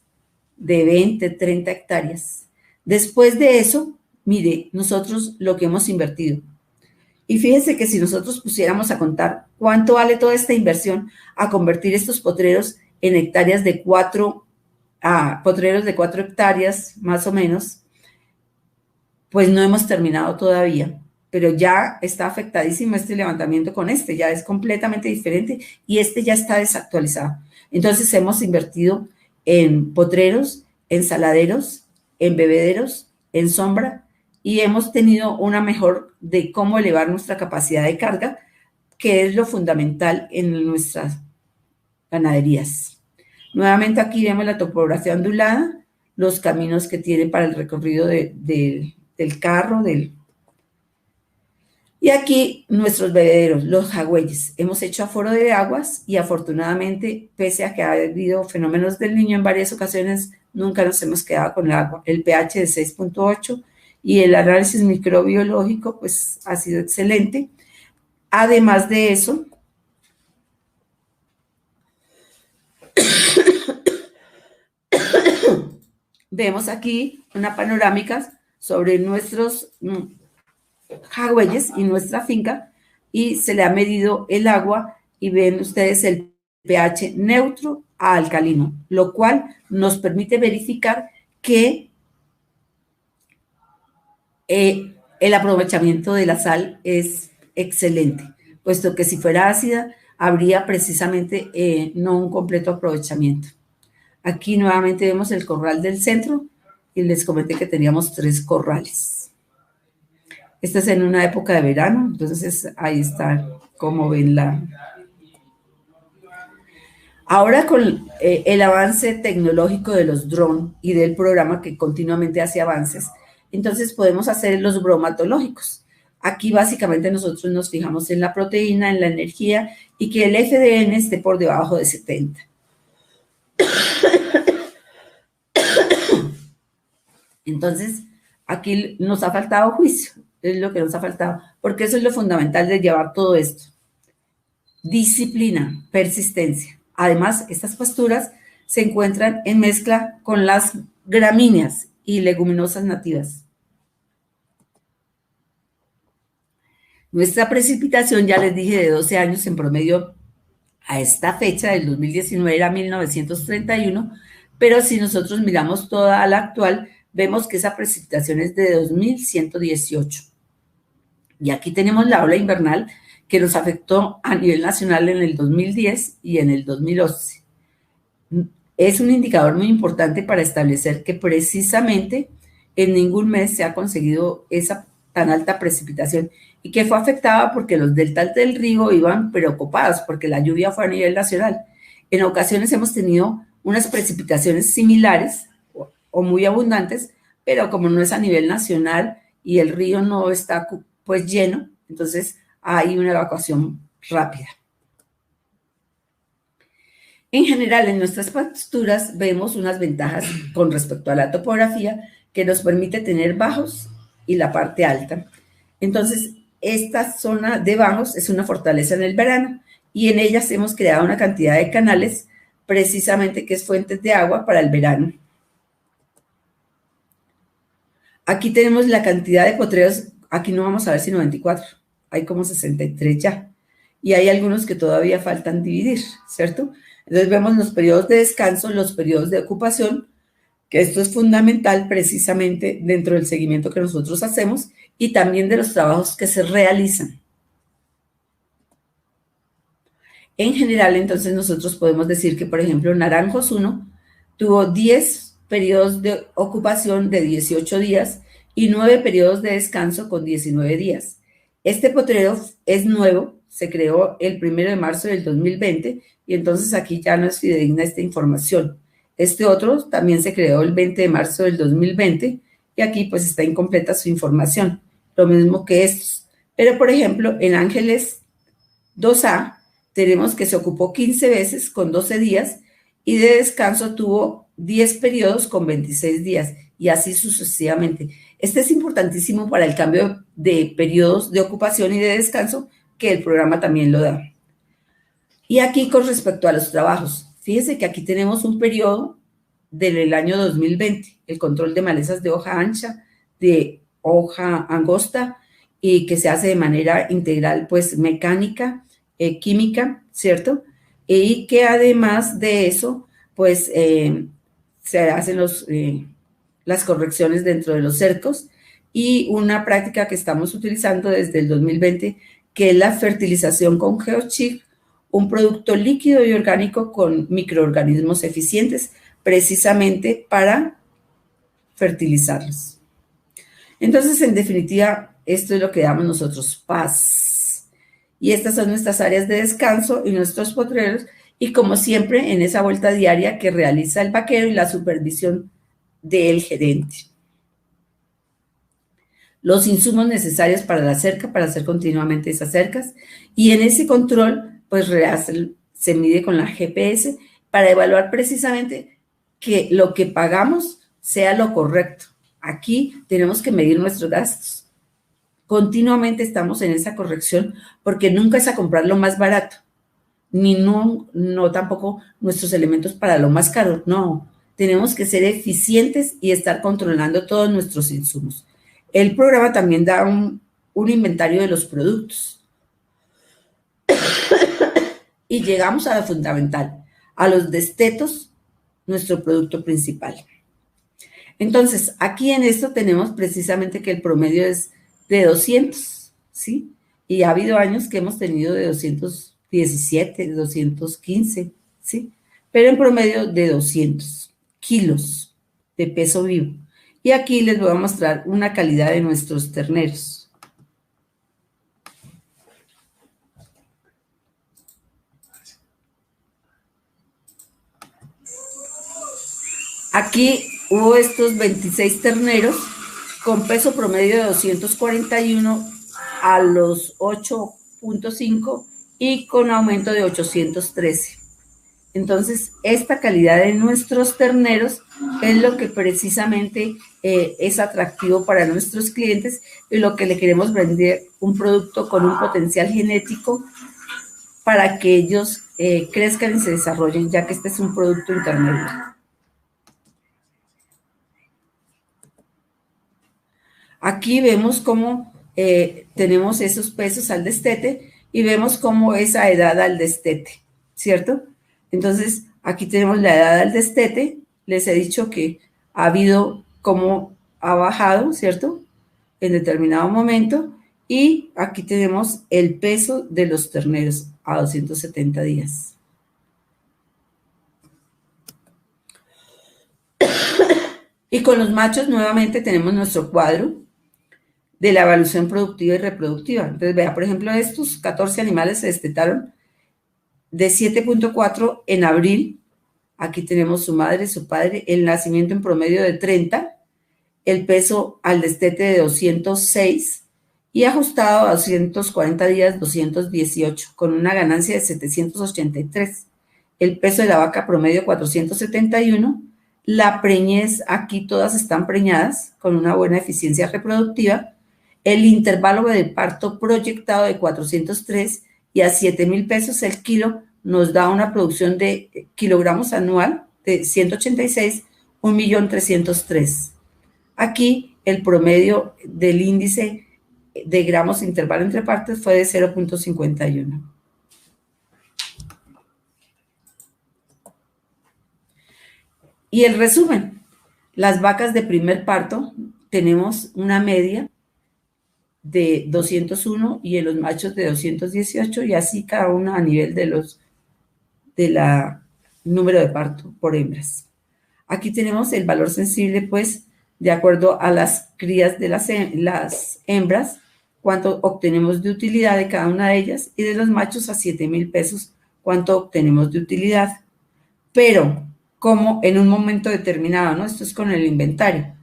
de 20, 30 hectáreas. Después de eso, mire, nosotros lo que hemos invertido. Y fíjense que si nosotros pusiéramos a contar cuánto vale toda esta inversión a convertir estos potreros en hectáreas de 4 hectáreas, más o menos, pues no hemos terminado todavía. Pero ya está afectadísimo este levantamiento con ya es completamente diferente y ya está desactualizado. Entonces hemos invertido en potreros, en saladeros, en bebederos, en sombra y hemos tenido una mejor de cómo elevar nuestra capacidad de carga, que es lo fundamental en nuestras ganaderías. Nuevamente aquí vemos la topografía ondulada, los caminos que tiene para el recorrido del carro, y aquí nuestros bebederos, los jagüeyes. Hemos hecho aforo de aguas y afortunadamente, pese a que ha habido fenómenos del Niño en varias ocasiones, nunca nos hemos quedado con el agua. El pH de 6.8 y el análisis microbiológico pues ha sido excelente. Además de eso, vemos aquí una panorámica sobre nuestros jagüeyes y nuestra finca, y se le ha medido el agua y ven ustedes el pH neutro a alcalino, lo cual nos permite verificar que el aprovechamiento de la sal es excelente, puesto que si fuera ácida habría precisamente no un completo aprovechamiento. Aquí nuevamente vemos el corral del centro y les comenté que teníamos 3 corrales. Esta es en una época de verano, entonces ahí está, como ven la... Ahora con el avance tecnológico de los drones y del programa que continuamente hace avances, entonces podemos hacer los bromatológicos. Aquí básicamente nosotros nos fijamos en la proteína, en la energía y que el FDN esté por debajo de 70. Entonces, aquí nos ha faltado juicio, es lo que nos ha faltado, porque eso es lo fundamental de llevar todo esto. Disciplina, persistencia. Además, estas pasturas se encuentran en mezcla con las gramíneas y leguminosas nativas. Nuestra precipitación, ya les dije, de 12 años en promedio a esta fecha del 2019 era 1931, pero si nosotros miramos toda la actual, vemos que esa precipitación es de 2118. Y aquí tenemos la ola invernal que nos afectó a nivel nacional en el 2010 y en el 2011. Es un indicador muy importante para establecer que precisamente en ningún mes se ha conseguido esa tan alta precipitación y que fue afectada porque los deltas del río iban preocupados porque la lluvia fue a nivel nacional. En ocasiones hemos tenido unas precipitaciones similares o muy abundantes, pero como no es a nivel nacional y el río no está pues lleno, entonces hay una evacuación rápida. En general, en nuestras pasturas vemos unas ventajas con respecto a la topografía que nos permite tener bajos y la parte alta. Entonces, esta zona de bajos es una fortaleza en el verano y en ellas hemos creado una cantidad de canales precisamente que es fuentes de agua para el verano. Aquí tenemos la cantidad de potreros, aquí no vamos a ver si 94, hay como 63 ya, y hay algunos que todavía faltan dividir, ¿cierto? Entonces vemos los periodos de descanso, los periodos de ocupación, que esto es fundamental precisamente dentro del seguimiento que nosotros hacemos y también de los trabajos que se realizan. En general, entonces, nosotros podemos decir que, por ejemplo, Naranjos 1 tuvo 10 periodos de ocupación de 18 días y 9 periodos de descanso con 19 días. Este potrero es nuevo, se creó el 1 de marzo del 2020 y entonces aquí ya no es fidedigna esta información. Este otro también se creó el 20 de marzo del 2020 y aquí pues está incompleta su información, lo mismo que estos. Pero, por ejemplo, en Ángeles 2A tenemos que se ocupó 15 veces con 12 días y de descanso tuvo 10 periodos con 26 días y así sucesivamente. Este es importantísimo para el cambio de periodos de ocupación y de descanso que el programa también lo da. Y aquí con respecto a los trabajos, fíjense que aquí tenemos un periodo del año 2020, el control de malezas de hoja ancha, de hoja angosta y que se hace de manera integral, pues mecánica, química, ¿cierto? Y que además de eso, pues se hacen las correcciones dentro de los cercos y una práctica que estamos utilizando desde el 2020, que es la fertilización con GeoChip, un producto líquido y orgánico con microorganismos eficientes, precisamente para fertilizarlos. Entonces, en definitiva, esto es lo que damos nosotros, paz. Y estas son nuestras áreas de descanso y nuestros potreros, y como siempre, en esa vuelta diaria que realiza el vaquero y la supervisión del gerente. Los insumos necesarios para la cerca, para hacer continuamente esas cercas, y en ese control, pues se mide con la GPS para evaluar precisamente que lo que pagamos sea lo correcto. Aquí tenemos que medir nuestros gastos. Continuamente estamos en esa corrección porque nunca es a comprar lo más barato, ni no tampoco nuestros elementos para lo más caro, no. Tenemos que ser eficientes y estar controlando todos nuestros insumos. El programa también da un inventario de los productos. Y llegamos a lo fundamental, a los destetos, nuestro producto principal. Entonces, aquí en esto tenemos precisamente que el promedio es de 200, ¿sí? Y ha habido años que hemos tenido de 217, 215, ¿sí? Pero en promedio de 200 kilos de peso vivo. Y aquí les voy a mostrar una calidad de nuestros terneros. Aquí hubo estos 26 terneros con peso promedio de 241 a los 8.5 y con aumento de 813. Entonces, esta calidad de nuestros terneros es lo que precisamente es atractivo para nuestros clientes y lo que le queremos vender, un producto con un potencial genético para que ellos crezcan y se desarrollen, ya que este es un producto intermedio. Aquí vemos cómo tenemos esos pesos al destete y vemos cómo esa edad al destete, ¿cierto? Entonces, aquí tenemos la edad al destete. Les he dicho que ha habido cómo ha bajado, ¿cierto? En determinado momento. Y aquí tenemos el peso de los terneros a 270 días. Y con los machos nuevamente tenemos nuestro cuadro de la evaluación productiva y reproductiva. Entonces, vea, por ejemplo, estos 14 animales se destetaron de 7.4 en abril. Aquí tenemos su madre, su padre, el nacimiento en promedio de 30, el peso al destete de 206 y ajustado a 240 días 218, con una ganancia de 783. El peso de la vaca promedio 471. La preñez, aquí todas están preñadas con una buena eficiencia reproductiva. El intervalo de parto proyectado de 403 y a 7,000 pesos el kilo nos da una producción de kilogramos anual de 186, 1.303.000. Aquí el promedio del índice de gramos de intervalo entre partes fue de 0.51. Y el resumen, las vacas de primer parto tenemos una media de 201 y en los machos de 218 y así cada una a nivel de la número de parto por hembras. Aquí tenemos el valor sensible, pues, de acuerdo a las crías de las hembras, cuánto obtenemos de utilidad de cada una de ellas, y de los machos a 7,000 pesos, cuánto obtenemos de utilidad. Pero, como en un momento determinado, ¿no? Esto es con el inventario.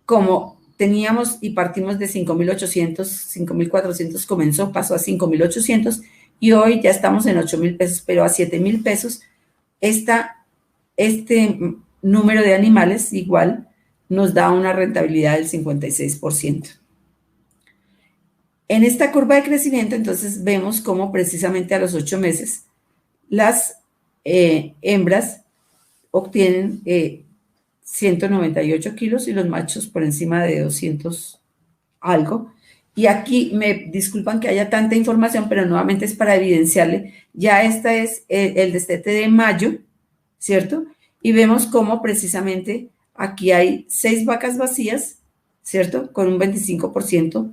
Como teníamos y partimos de 5,800, 5,400 comenzó, pasó a 5,800 y hoy ya estamos en 8,000 pesos, pero a 7,000 pesos este número de animales igual nos da una rentabilidad del 56%. En esta curva de crecimiento, entonces, vemos cómo precisamente a los 8 meses las hembras obtienen 198 kilos y los machos por encima de 200 algo. Y aquí me disculpan que haya tanta información, pero nuevamente es para evidenciarle, ya esta es el destete de mayo, ¿cierto? Y vemos cómo precisamente aquí hay 6 vacas vacías, ¿cierto? Con un 25%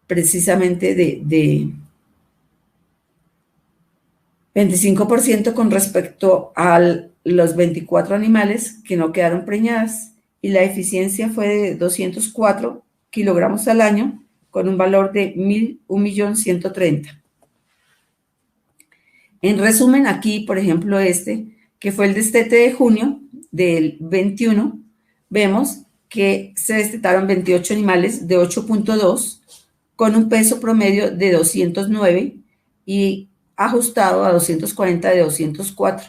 precisamente de 25% con respecto a los 24 animales que no quedaron preñadas, y la eficiencia fue de 204 kilogramos al año con un valor de 1.130.000. En resumen, aquí, por ejemplo, que fue el destete de junio del 21, vemos que se destetaron 28 animales de 8.2 con un peso promedio de 209 y ajustado a 240 de 204.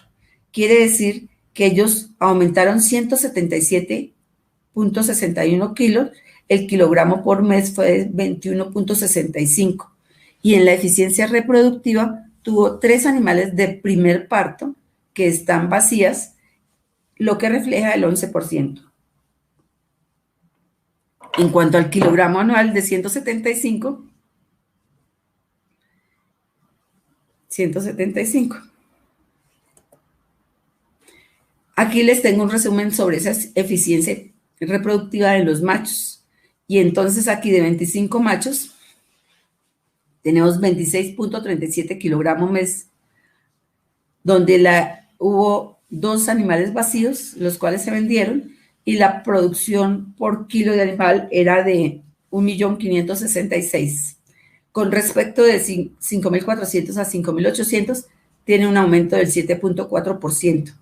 Quiere decir que ellos aumentaron 177.61 kilos, el kilogramo por mes fue 21.65. Y en la eficiencia reproductiva tuvo 3 animales de primer parto que están vacías, lo que refleja el 11%. En cuanto al kilogramo anual de 175. Aquí les tengo un resumen sobre esa eficiencia reproductiva de los machos. Y entonces aquí de 25 machos tenemos 26.37 kilogramos mes, donde hubo 2 animales vacíos, los cuales se vendieron, y la producción por kilo de animal era de 1.566.000. Con respecto de 5.400 a 5.800, tiene un aumento del 7.4%.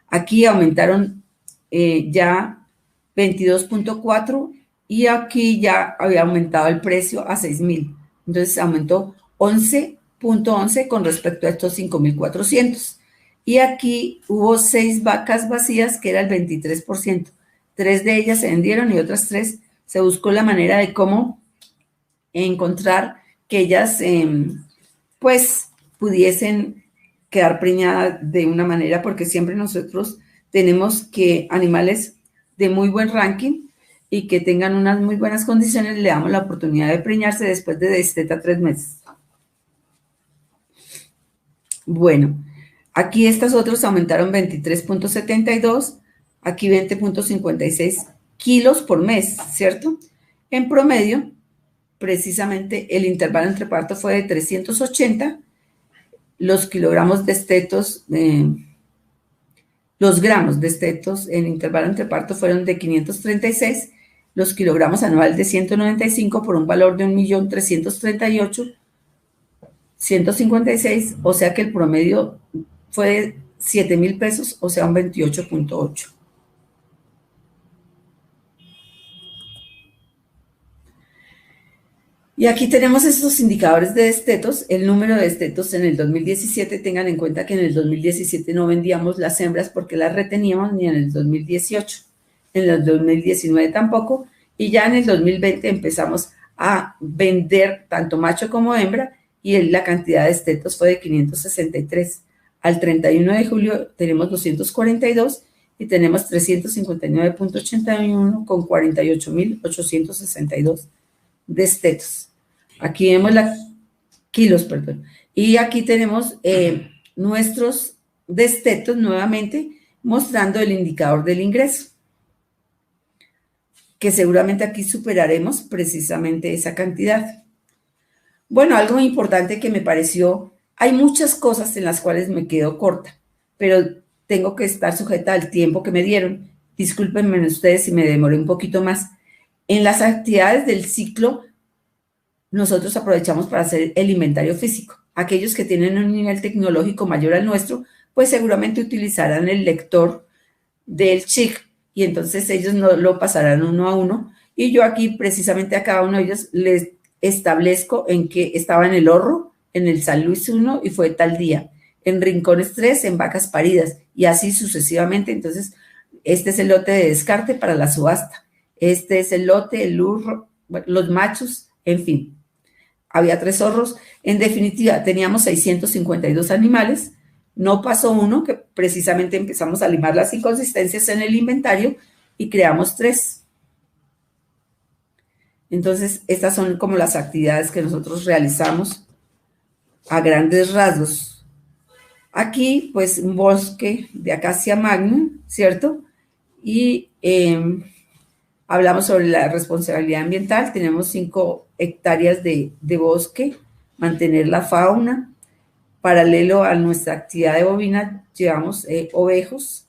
Aquí aumentaron ya 22.4 y aquí ya había aumentado el precio a 6.000. Entonces aumentó 11.11 con respecto a estos 5.400. Y aquí hubo 6 vacas vacías, que era el 23%. 3 de ellas se vendieron y otras 3 se buscó la manera de cómo encontrar que ellas pues pudiesen quedar preñadas de una manera, porque siempre nosotros tenemos que animales de muy buen ranking y que tengan unas muy buenas condiciones, le damos la oportunidad de preñarse después de desteta 3 meses. Bueno, aquí estas otras aumentaron 23.72, aquí 20.56 kilos por mes, ¿cierto? En promedio, precisamente el intervalo entre partos fue de 380, los kilogramos de estetos, los gramos de estetos en intervalo entre partos fueron de 536, los kilogramos anual de 195 por un valor de 1.338.156, o sea que el promedio fue de 7.000 pesos, o sea un 28.8. Y aquí tenemos estos indicadores de destetos, el número de destetos en el 2017, tengan en cuenta que en el 2017 no vendíamos las hembras porque las reteníamos, ni en el 2018, en el 2019 tampoco, y ya en el 2020 empezamos a vender tanto macho como hembra, y la cantidad de destetos fue de 563. Al 31 de julio tenemos 242 y tenemos 359.81 con 48.862 destetos. Aquí vemos kilos, perdón. Y aquí tenemos nuestros destetos nuevamente mostrando el indicador del ingreso, que seguramente aquí superaremos precisamente esa cantidad. Bueno, algo importante que me pareció, hay muchas cosas en las cuales me quedo corta, pero tengo que estar sujeta al tiempo que me dieron. Discúlpenme ustedes si me demoré un poquito más. En las actividades del ciclo, nosotros aprovechamos para hacer el inventario físico. Aquellos que tienen un nivel tecnológico mayor al nuestro, pues seguramente utilizarán el lector del CHIC y entonces ellos no lo pasarán uno a uno. Y yo aquí precisamente a cada uno de ellos les establezco en que estaba en el Horro, en el San Luis 1 y fue tal día. En Rincones 3, en Vacas Paridas y así sucesivamente. Entonces, este es el lote de descarte para la subasta. Este es el lote, el urro, los machos, en fin. Había 3 zorros. En definitiva, teníamos 652 animales. No pasó uno, que precisamente empezamos a limar las inconsistencias en el inventario y creamos 3. Entonces, estas son como las actividades que nosotros realizamos a grandes rasgos. Aquí, pues, un bosque de acacia magna, ¿cierto? Y hablamos sobre la responsabilidad ambiental, tenemos 5 hectáreas de bosque, mantener la fauna. Paralelo a nuestra actividad de bovina, llevamos ovejos.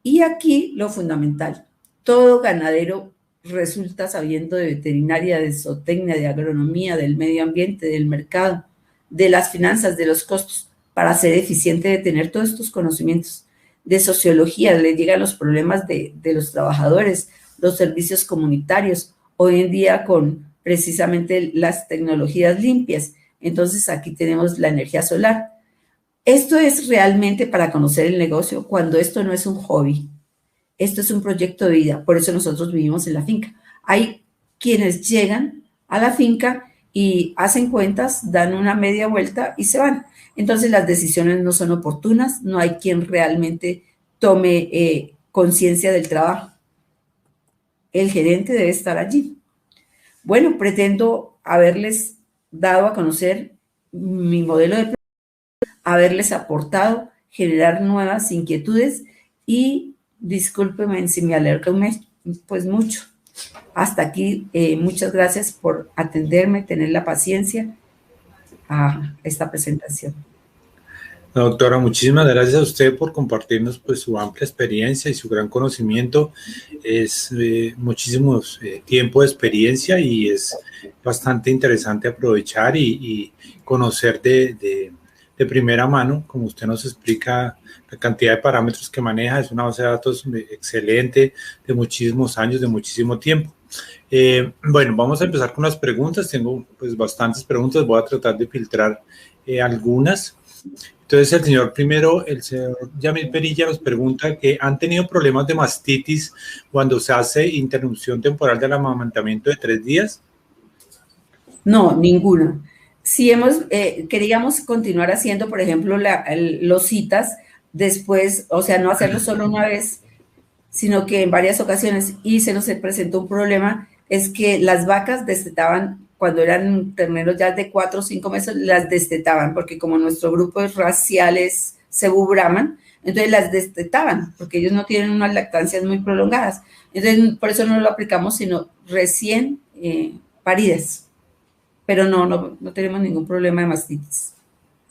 Y aquí lo fundamental, todo ganadero resulta sabiendo de veterinaria, de zootecnia, de agronomía, del medio ambiente, del mercado, de las finanzas, de los costos, para ser eficiente, de tener todos estos conocimientos. De sociología, le llegan los problemas de los trabajadores, los servicios comunitarios, hoy en día con precisamente las tecnologías limpias. Entonces aquí tenemos la energía solar. Esto es realmente para conocer el negocio cuando esto no es un hobby. Esto es un proyecto de vida, por eso nosotros vivimos en la finca. Hay quienes llegan a la finca y hacen cuentas, dan una media vuelta y se van. Entonces las decisiones no son oportunas, no hay quien realmente tome conciencia del trabajo. El gerente debe estar allí. Bueno, pretendo haberles dado a conocer mi modelo de haberles aportado, generar nuevas inquietudes y discúlpeme si me alerto pues mucho. Hasta aquí, muchas gracias por atenderme, tener la paciencia a esta presentación. Doctora, muchísimas gracias a usted por compartirnos pues su amplia experiencia y su gran conocimiento. Es muchísimo tiempo de experiencia y es bastante interesante aprovechar y conocer de primera mano, como usted nos explica, la cantidad de parámetros que maneja. Es una base de datos excelente, de muchísimos años, de muchísimo tiempo. Bueno, vamos a empezar con las preguntas. Tengo pues bastantes preguntas, voy a tratar de filtrar algunas. Entonces el señor Yamil Perilla nos pregunta que han tenido problemas de mastitis cuando se hace interrupción temporal del amamantamiento de 3 días. No, ninguna. Si queríamos continuar haciendo, por ejemplo, los citas, después, o sea, no hacerlo solo una vez, sino que en varias ocasiones, y se nos presentó un problema, es que las vacas destetaban, cuando eran terneros ya de 4 o 5 meses, las destetaban, porque como nuestro grupo es racial, es Cebu Brahman, entonces las destetaban, porque ellos no tienen unas lactancias muy prolongadas. Entonces, por eso no lo aplicamos, sino recién paridas. Pero no tenemos ningún problema de mastitis.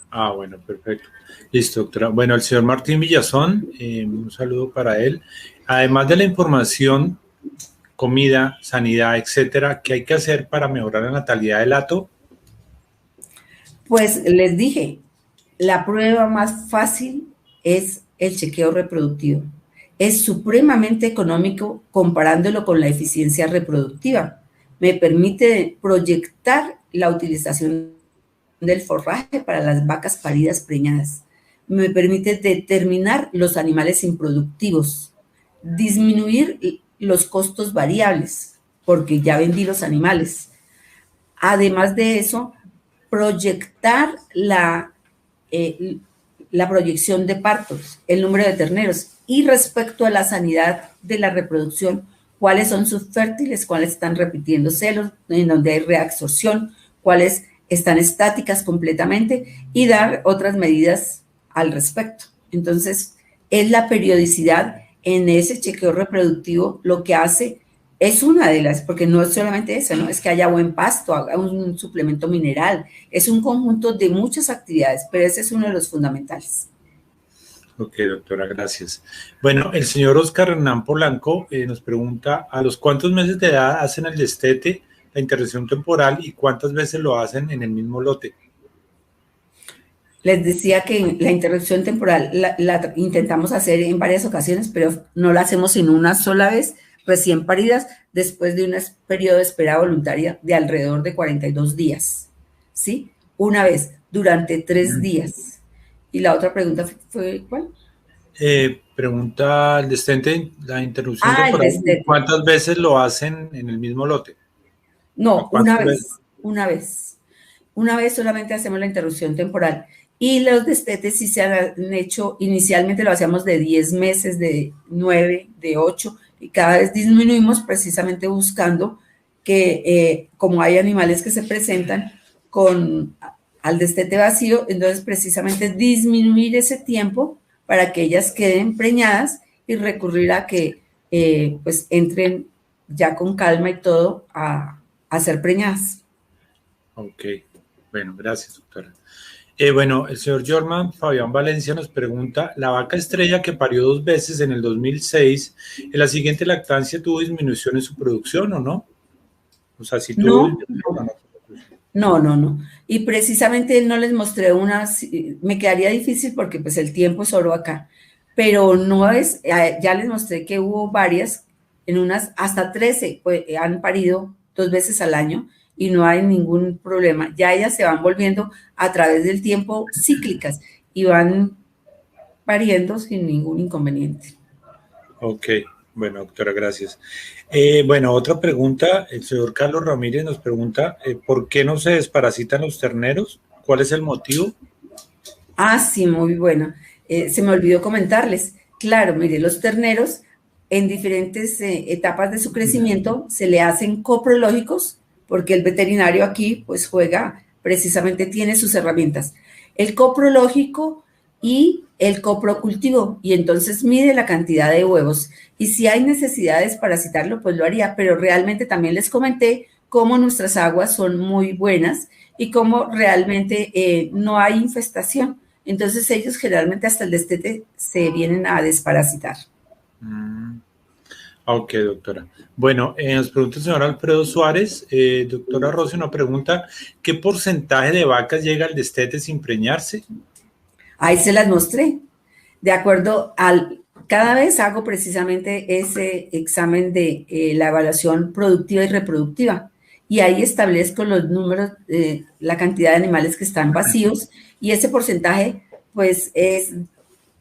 Ah, bueno, perfecto. Listo, doctora. Bueno, el señor Martín Villazón, un saludo para él. Además de la información, comida, sanidad, etcétera, ¿qué hay que hacer para mejorar la natalidad del hato? Pues les dije, la prueba más fácil es el chequeo reproductivo. Es supremamente económico comparándolo con la eficiencia reproductiva. Me permite proyectar la utilización del forraje para las vacas paridas preñadas. Me permite determinar los animales improductivos, disminuir los costos variables, porque ya vendí los animales. Además de eso, proyectar la proyección de partos, el número de terneros y respecto a la sanidad de la reproducción, cuáles son subfértiles, cuáles están repitiendo celos, en donde hay reabsorción, cuáles están estáticas completamente y dar otras medidas al respecto. Entonces, es la periodicidad en ese chequeo reproductivo lo que hace, es una de las, porque no es solamente eso, ¿no? Es que haya buen pasto, haga un suplemento mineral, es un conjunto de muchas actividades, pero ese es uno de los fundamentales. Ok, doctora, gracias. Bueno, el señor Oscar Hernán Polanco nos pregunta, ¿a los cuántos meses de edad hacen el destete, la interrupción temporal y cuántas veces lo hacen en el mismo lote? Les decía que la interrupción temporal la intentamos hacer en varias ocasiones, pero no la hacemos sino una sola vez, recién paridas, después de un periodo de espera voluntaria de alrededor de 42 días, ¿sí? Una vez, durante 3 días. Y la otra pregunta fue, ¿cuál? Pregunta el destete, la interrupción temporal, ¿cuántas veces lo hacen en el mismo lote? No, una vez. Una vez solamente hacemos la interrupción temporal. Y los destetes sí se han hecho, inicialmente lo hacíamos de 10 meses, de 9, de 8, y cada vez disminuimos precisamente buscando que, como hay animales que se presentan al destete vacío, entonces precisamente disminuir ese tiempo para que ellas queden preñadas y recurrir a que pues entren ya con calma y todo a ser preñadas. Ok, bueno, gracias, doctora. Bueno, el señor Jorman Fabián Valencia nos pregunta, la vaca estrella que parió 2 veces en el 2006, ¿en la siguiente lactancia tuvo disminución en su producción o no? O sea, si tuvo No, disminución o no. no, no, no. Y precisamente no les mostré unas, me quedaría difícil porque pues el tiempo es oro acá, pero no es, ya les mostré que hubo varias, en unas hasta 13 pues, han parido 2 veces al año y no hay ningún problema. Ya ellas se van volviendo a través del tiempo cíclicas y van pariendo sin ningún inconveniente. Ok, bueno, doctora, gracias. Bueno, otra pregunta, el señor Carlos Ramírez nos pregunta, ¿por qué no se desparasitan los terneros? ¿Cuál es el motivo? Ah, sí, muy bueno. Se me olvidó comentarles. Claro, mire, los terneros en diferentes etapas de su crecimiento se le hacen coprológicos porque el veterinario aquí pues juega, precisamente tiene sus herramientas. El coprológico y el coprocultivo y entonces mide la cantidad de huevos. Y si hay necesidad de desparasitarlo, pues lo haría, pero realmente también les comenté cómo nuestras aguas son muy buenas y cómo realmente no hay infestación. Entonces ellos generalmente hasta el destete se vienen a desparasitar. Ok, doctora. Bueno, nos pregunta el señor Alfredo Suárez, doctora Rossi nos pregunta, ¿qué porcentaje de vacas llega al destete sin preñarse? Ahí se las mostré. De acuerdo al, cada vez hago precisamente ese examen de la evaluación productiva y reproductiva. Y ahí establezco los números, la cantidad de animales que están vacíos y ese porcentaje pues es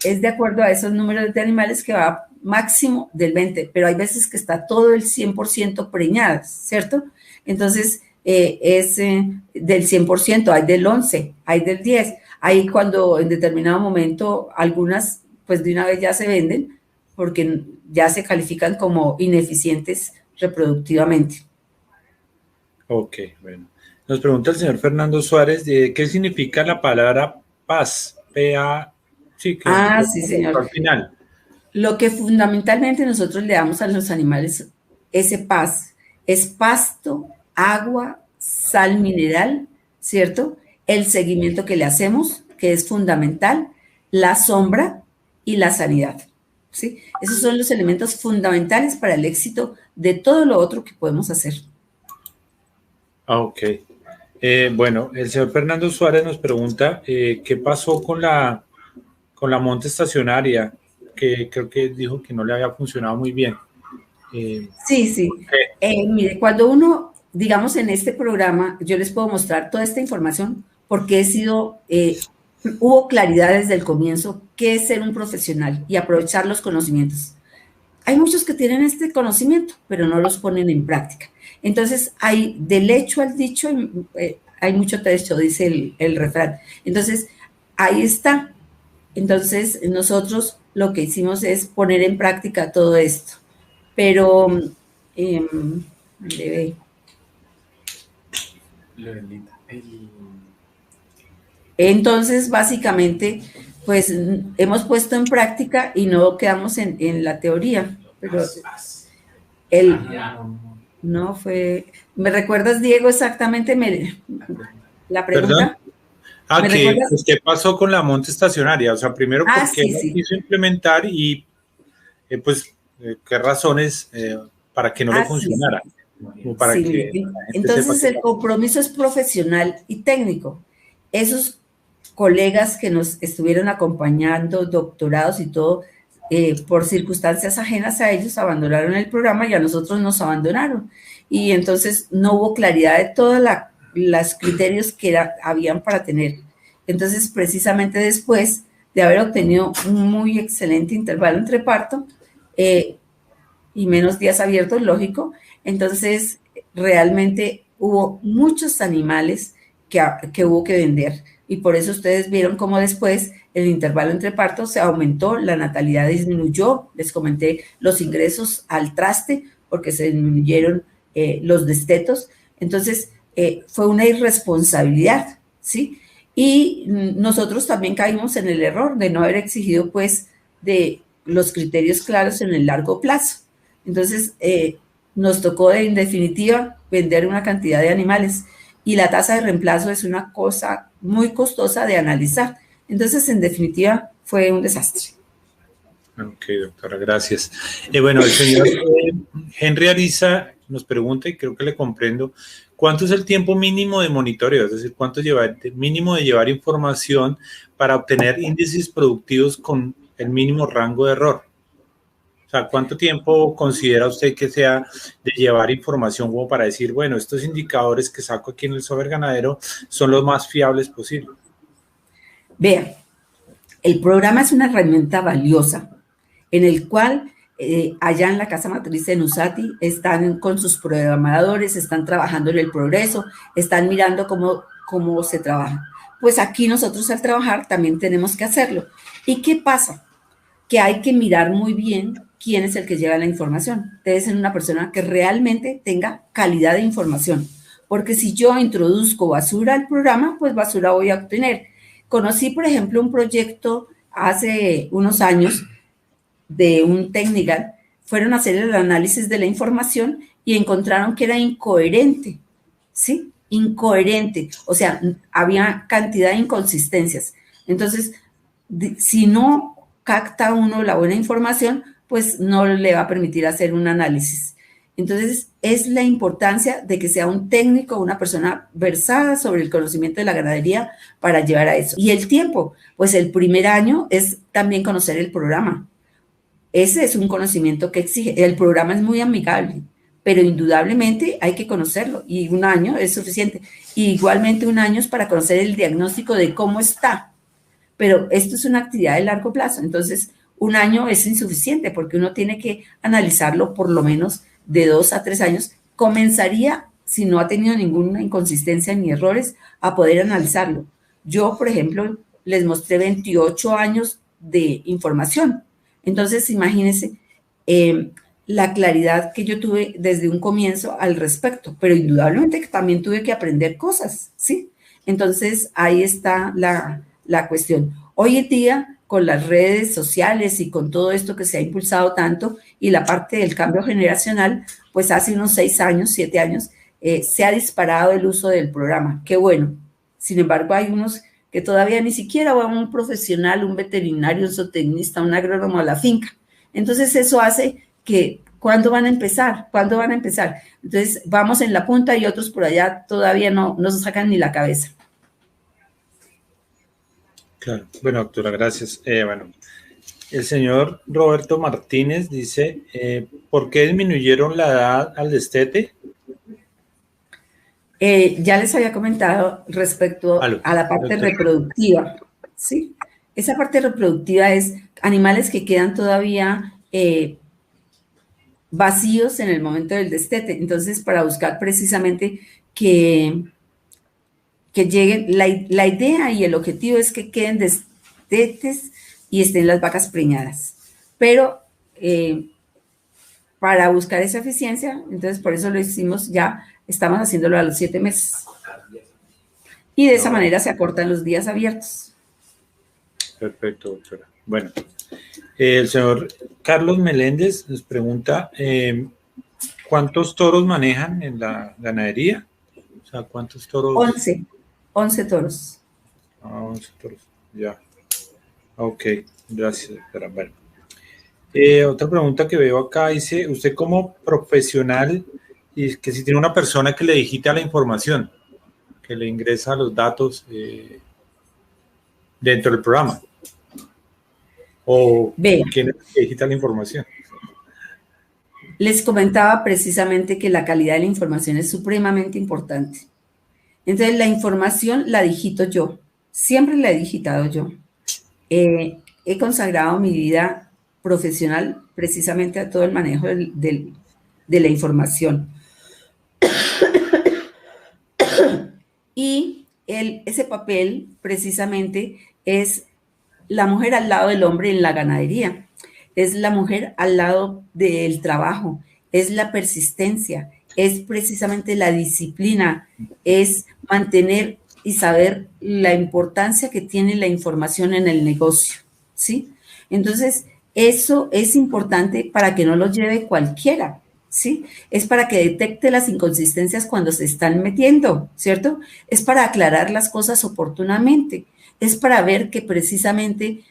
de acuerdo a esos números de animales que va máximo del 20, pero hay veces que está todo el 100% preñadas, ¿cierto? Entonces, es del 100%, hay del 11, hay del 10, hay cuando en determinado momento algunas, pues de una vez ya se venden, porque ya se califican como ineficientes reproductivamente. Ok, bueno. Nos pregunta el señor Fernando Suárez, ¿qué significa la palabra paz? P-A, sí, que Ah, sí, señor. al final. Lo que fundamentalmente nosotros le damos a los animales, ese paz, es pasto, agua, sal mineral, ¿cierto? El seguimiento que le hacemos, que es fundamental, la sombra y la sanidad, ¿sí? Esos son los elementos fundamentales para el éxito de todo lo otro que podemos hacer. Ok. Bueno, el señor Fernando Suárez nos pregunta, ¿qué pasó con la monta estacionaria? Que creo que dijo que no le había funcionado muy bien. Sí, sí. Mire, cuando uno, digamos, en este programa, yo les puedo mostrar toda esta información porque hubo claridad desde el comienzo qué es ser un profesional y aprovechar los conocimientos. Hay muchos que tienen este conocimiento, pero no los ponen en práctica. Entonces, hay del hecho al dicho, hay mucho trecho, dice el refrán. Entonces, ahí está. Entonces, nosotros lo que hicimos es poner en práctica todo esto. Pero, eh, debe- entonces, básicamente, pues hemos puesto en práctica y no quedamos en la teoría. Pero el, no fue. ¿Me recuerdas, Diego, exactamente la ¿Perdón? pregunta? ¿Me recuerdas? Pues, ¿qué pasó con la monta estacionaria? O sea, primero, Ah, ¿por qué sí, no sí. quiso implementar y, qué razones para que no le Ah, sí, sí. funcionara? O para Sí, que mire. la gente sepa Entonces, qué el pasó. compromiso es profesional y técnico. Esos colegas que nos estuvieron acompañando, doctorados y todo, por circunstancias ajenas a ellos, abandonaron el programa y a nosotros nos abandonaron. Y entonces no hubo claridad de todos los criterios que habían para tener. Entonces, precisamente después de haber obtenido un muy excelente intervalo entre parto y menos días abiertos, lógico, entonces realmente hubo muchos animales que hubo que vender y por eso ustedes vieron cómo después el intervalo entre partos se aumentó, la natalidad disminuyó, les comenté los ingresos al traste porque se disminuyeron los destetos, entonces fue una irresponsabilidad, ¿sí? Y nosotros también caímos en el error de no haber exigido pues de los criterios claros en el largo plazo. Entonces, nos tocó en definitiva vender una cantidad de animales y la tasa de reemplazo es una cosa muy costosa de analizar. Entonces, en definitiva, fue un desastre. Ok, doctora, gracias. Bueno, el señor Henry Ariza nos pregunta, y creo que le comprendo, ¿cuánto es el tiempo mínimo de monitoreo? Es decir, ¿cuánto mínimo de llevar información para obtener índices productivos con el mínimo rango de error? O sea, ¿cuánto tiempo considera usted que sea de llevar información como para decir, bueno, estos indicadores que saco aquí en el software ganadero son los más fiables posibles? Vean, el programa es una herramienta valiosa en el cual allá en la casa matriz de Nusati están con sus programadores, están trabajando en el progreso, están mirando cómo se trabaja. Pues aquí nosotros al trabajar también tenemos que hacerlo. ¿Y qué pasa? Que hay que mirar muy bien quién es el que lleva la información. Debe ser una persona que realmente tenga calidad de información. Porque si yo introduzco basura al programa, pues basura voy a obtener. Conocí, por ejemplo, un proyecto hace unos años de un técnico, fueron a hacer el análisis de la información y encontraron que era incoherente, ¿sí? Incoherente, o sea, había cantidad de inconsistencias. Entonces, si no capta uno la buena información, pues no le va a permitir hacer un análisis. Entonces, es la importancia de que sea un técnico, una persona versada sobre el conocimiento de la ganadería para llevar a eso. Y el tiempo, pues el primer año es también conocer el programa. Ese es un conocimiento que exige. El programa es muy amigable, pero indudablemente hay que conocerlo y un año es suficiente. Y igualmente un año es para conocer el diagnóstico de cómo está. Pero esto es una actividad de largo plazo, entonces un año es insuficiente porque uno tiene que analizarlo por lo menos de 2 a 3 años. Comenzaría, si no ha tenido ninguna inconsistencia ni errores, a poder analizarlo. Yo, por ejemplo, les mostré 28 años de información. Entonces, imagínense la claridad que yo tuve desde un comienzo al respecto, pero indudablemente que también tuve que aprender cosas, ¿sí? Entonces, ahí está la cuestión. Hoy en día, con las redes sociales y con todo esto que se ha impulsado tanto y la parte del cambio generacional, pues hace unos 6 años, 7 años, se ha disparado el uso del programa. Qué bueno. Sin embargo, hay unos que todavía ni siquiera va un profesional, un veterinario, un zootecnista, un agrónomo a la finca. Entonces, eso hace que, ¿cuándo van a empezar? ¿Cuándo van a empezar? Entonces, vamos en la punta y otros por allá todavía no se sacan ni la cabeza. Claro. Bueno, doctora, gracias. Bueno, el señor Roberto Martínez dice, ¿por qué disminuyeron la edad al destete? Ya les había comentado respecto a la parte reproductiva, ¿sí? Esa parte reproductiva es animales que quedan todavía vacíos en el momento del destete. Entonces, para buscar precisamente que lleguen, la idea y el objetivo es que queden destetes y estén las vacas preñadas. Pero para buscar esa eficiencia, entonces por eso lo hicimos ya, estamos haciéndolo a los 7 meses. Y de esa manera se acortan los días abiertos. Perfecto, doctora. Bueno, el señor Carlos Meléndez nos pregunta, ¿cuántos toros manejan en la ganadería? O sea, ¿cuántos toros? 11 toros. 11 toros, ya. Ok, gracias, doctora. Bueno. Otra pregunta que veo acá dice, usted como profesional, y que si tiene una persona que le digita la información, que le ingresa los datos dentro del programa, o quién le digita la información. Les comentaba precisamente que la calidad de la información es supremamente importante. Entonces, la información la digito yo, siempre la he digitado yo. He consagrado mi vida profesional precisamente a todo el manejo de la información. Y ese papel precisamente es la mujer al lado del hombre en la ganadería, es la mujer al lado del trabajo, es la persistencia, es precisamente la disciplina, es mantener y saber la importancia que tiene la información en el negocio, ¿sí? Entonces, eso es importante para que no lo lleve cualquiera, ¿sí? Es para que detecte las inconsistencias cuando se están metiendo, ¿cierto? Es para aclarar las cosas oportunamente, es para ver que precisamente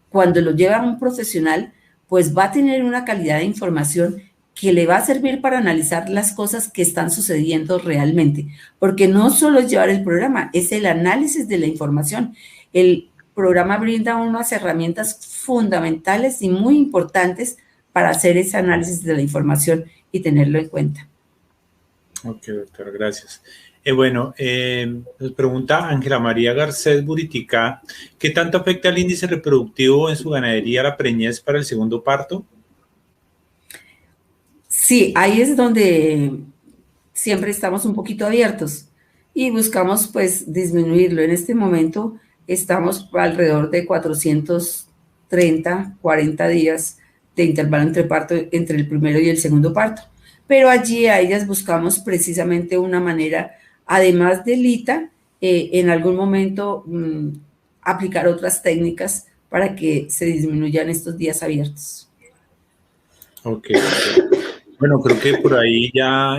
cuando lo lleva un profesional, pues va a tener una calidad de información que le va a servir para analizar las cosas que están sucediendo realmente, porque no solo es llevar el programa, es el análisis de la información. El programa brinda unas herramientas fundamentales y muy importantes para hacer ese análisis de la información y tenerlo en cuenta. Ok, doctora, gracias. Bueno, nos pregunta Ángela María Garcés Buritica, ¿qué tanto afecta el índice reproductivo en su ganadería la preñez para el segundo parto? Sí, ahí es donde siempre estamos un poquito abiertos y buscamos pues disminuirlo. En este momento estamos alrededor de 430, 40 días de intervalo entre parto, entre el primero y el segundo parto. Pero allí a ellas buscamos precisamente una manera, además del ITA, en algún momento aplicar otras técnicas para que se disminuyan estos días abiertos. Ok, bueno, creo que por ahí ya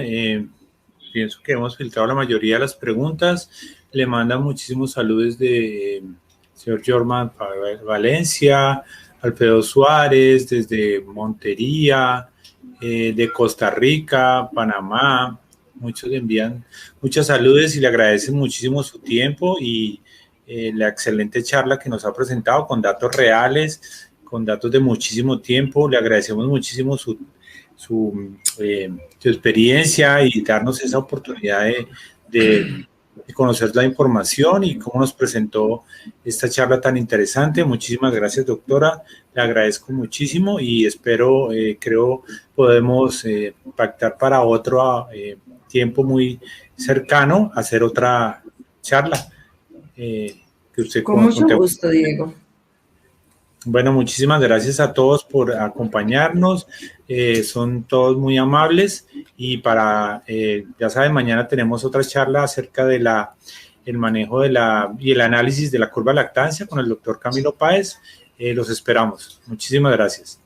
pienso que hemos filtrado la mayoría de las preguntas. Le mandan muchísimos saludos de señor Jorman Valencia, Alfredo Suárez, desde Montería, de Costa Rica, Panamá. Muchos le envían muchos saludos y le agradecen muchísimo su tiempo y la excelente charla que nos ha presentado con datos reales, con datos de muchísimo tiempo. Le agradecemos muchísimo su experiencia y darnos esa oportunidad de conocer la información y cómo nos presentó esta charla tan interesante. Muchísimas gracias, doctora. Le agradezco muchísimo y espero, creo, podemos pactar para otro tiempo muy cercano, hacer otra charla. Que usted Con mucho gusto, Diego. Bueno, muchísimas gracias a todos por acompañarnos. Son todos muy amables y ya saben, mañana tenemos otra charla acerca de el manejo y el análisis de la curva de lactancia con el doctor Camilo Páez. Los esperamos. Muchísimas gracias.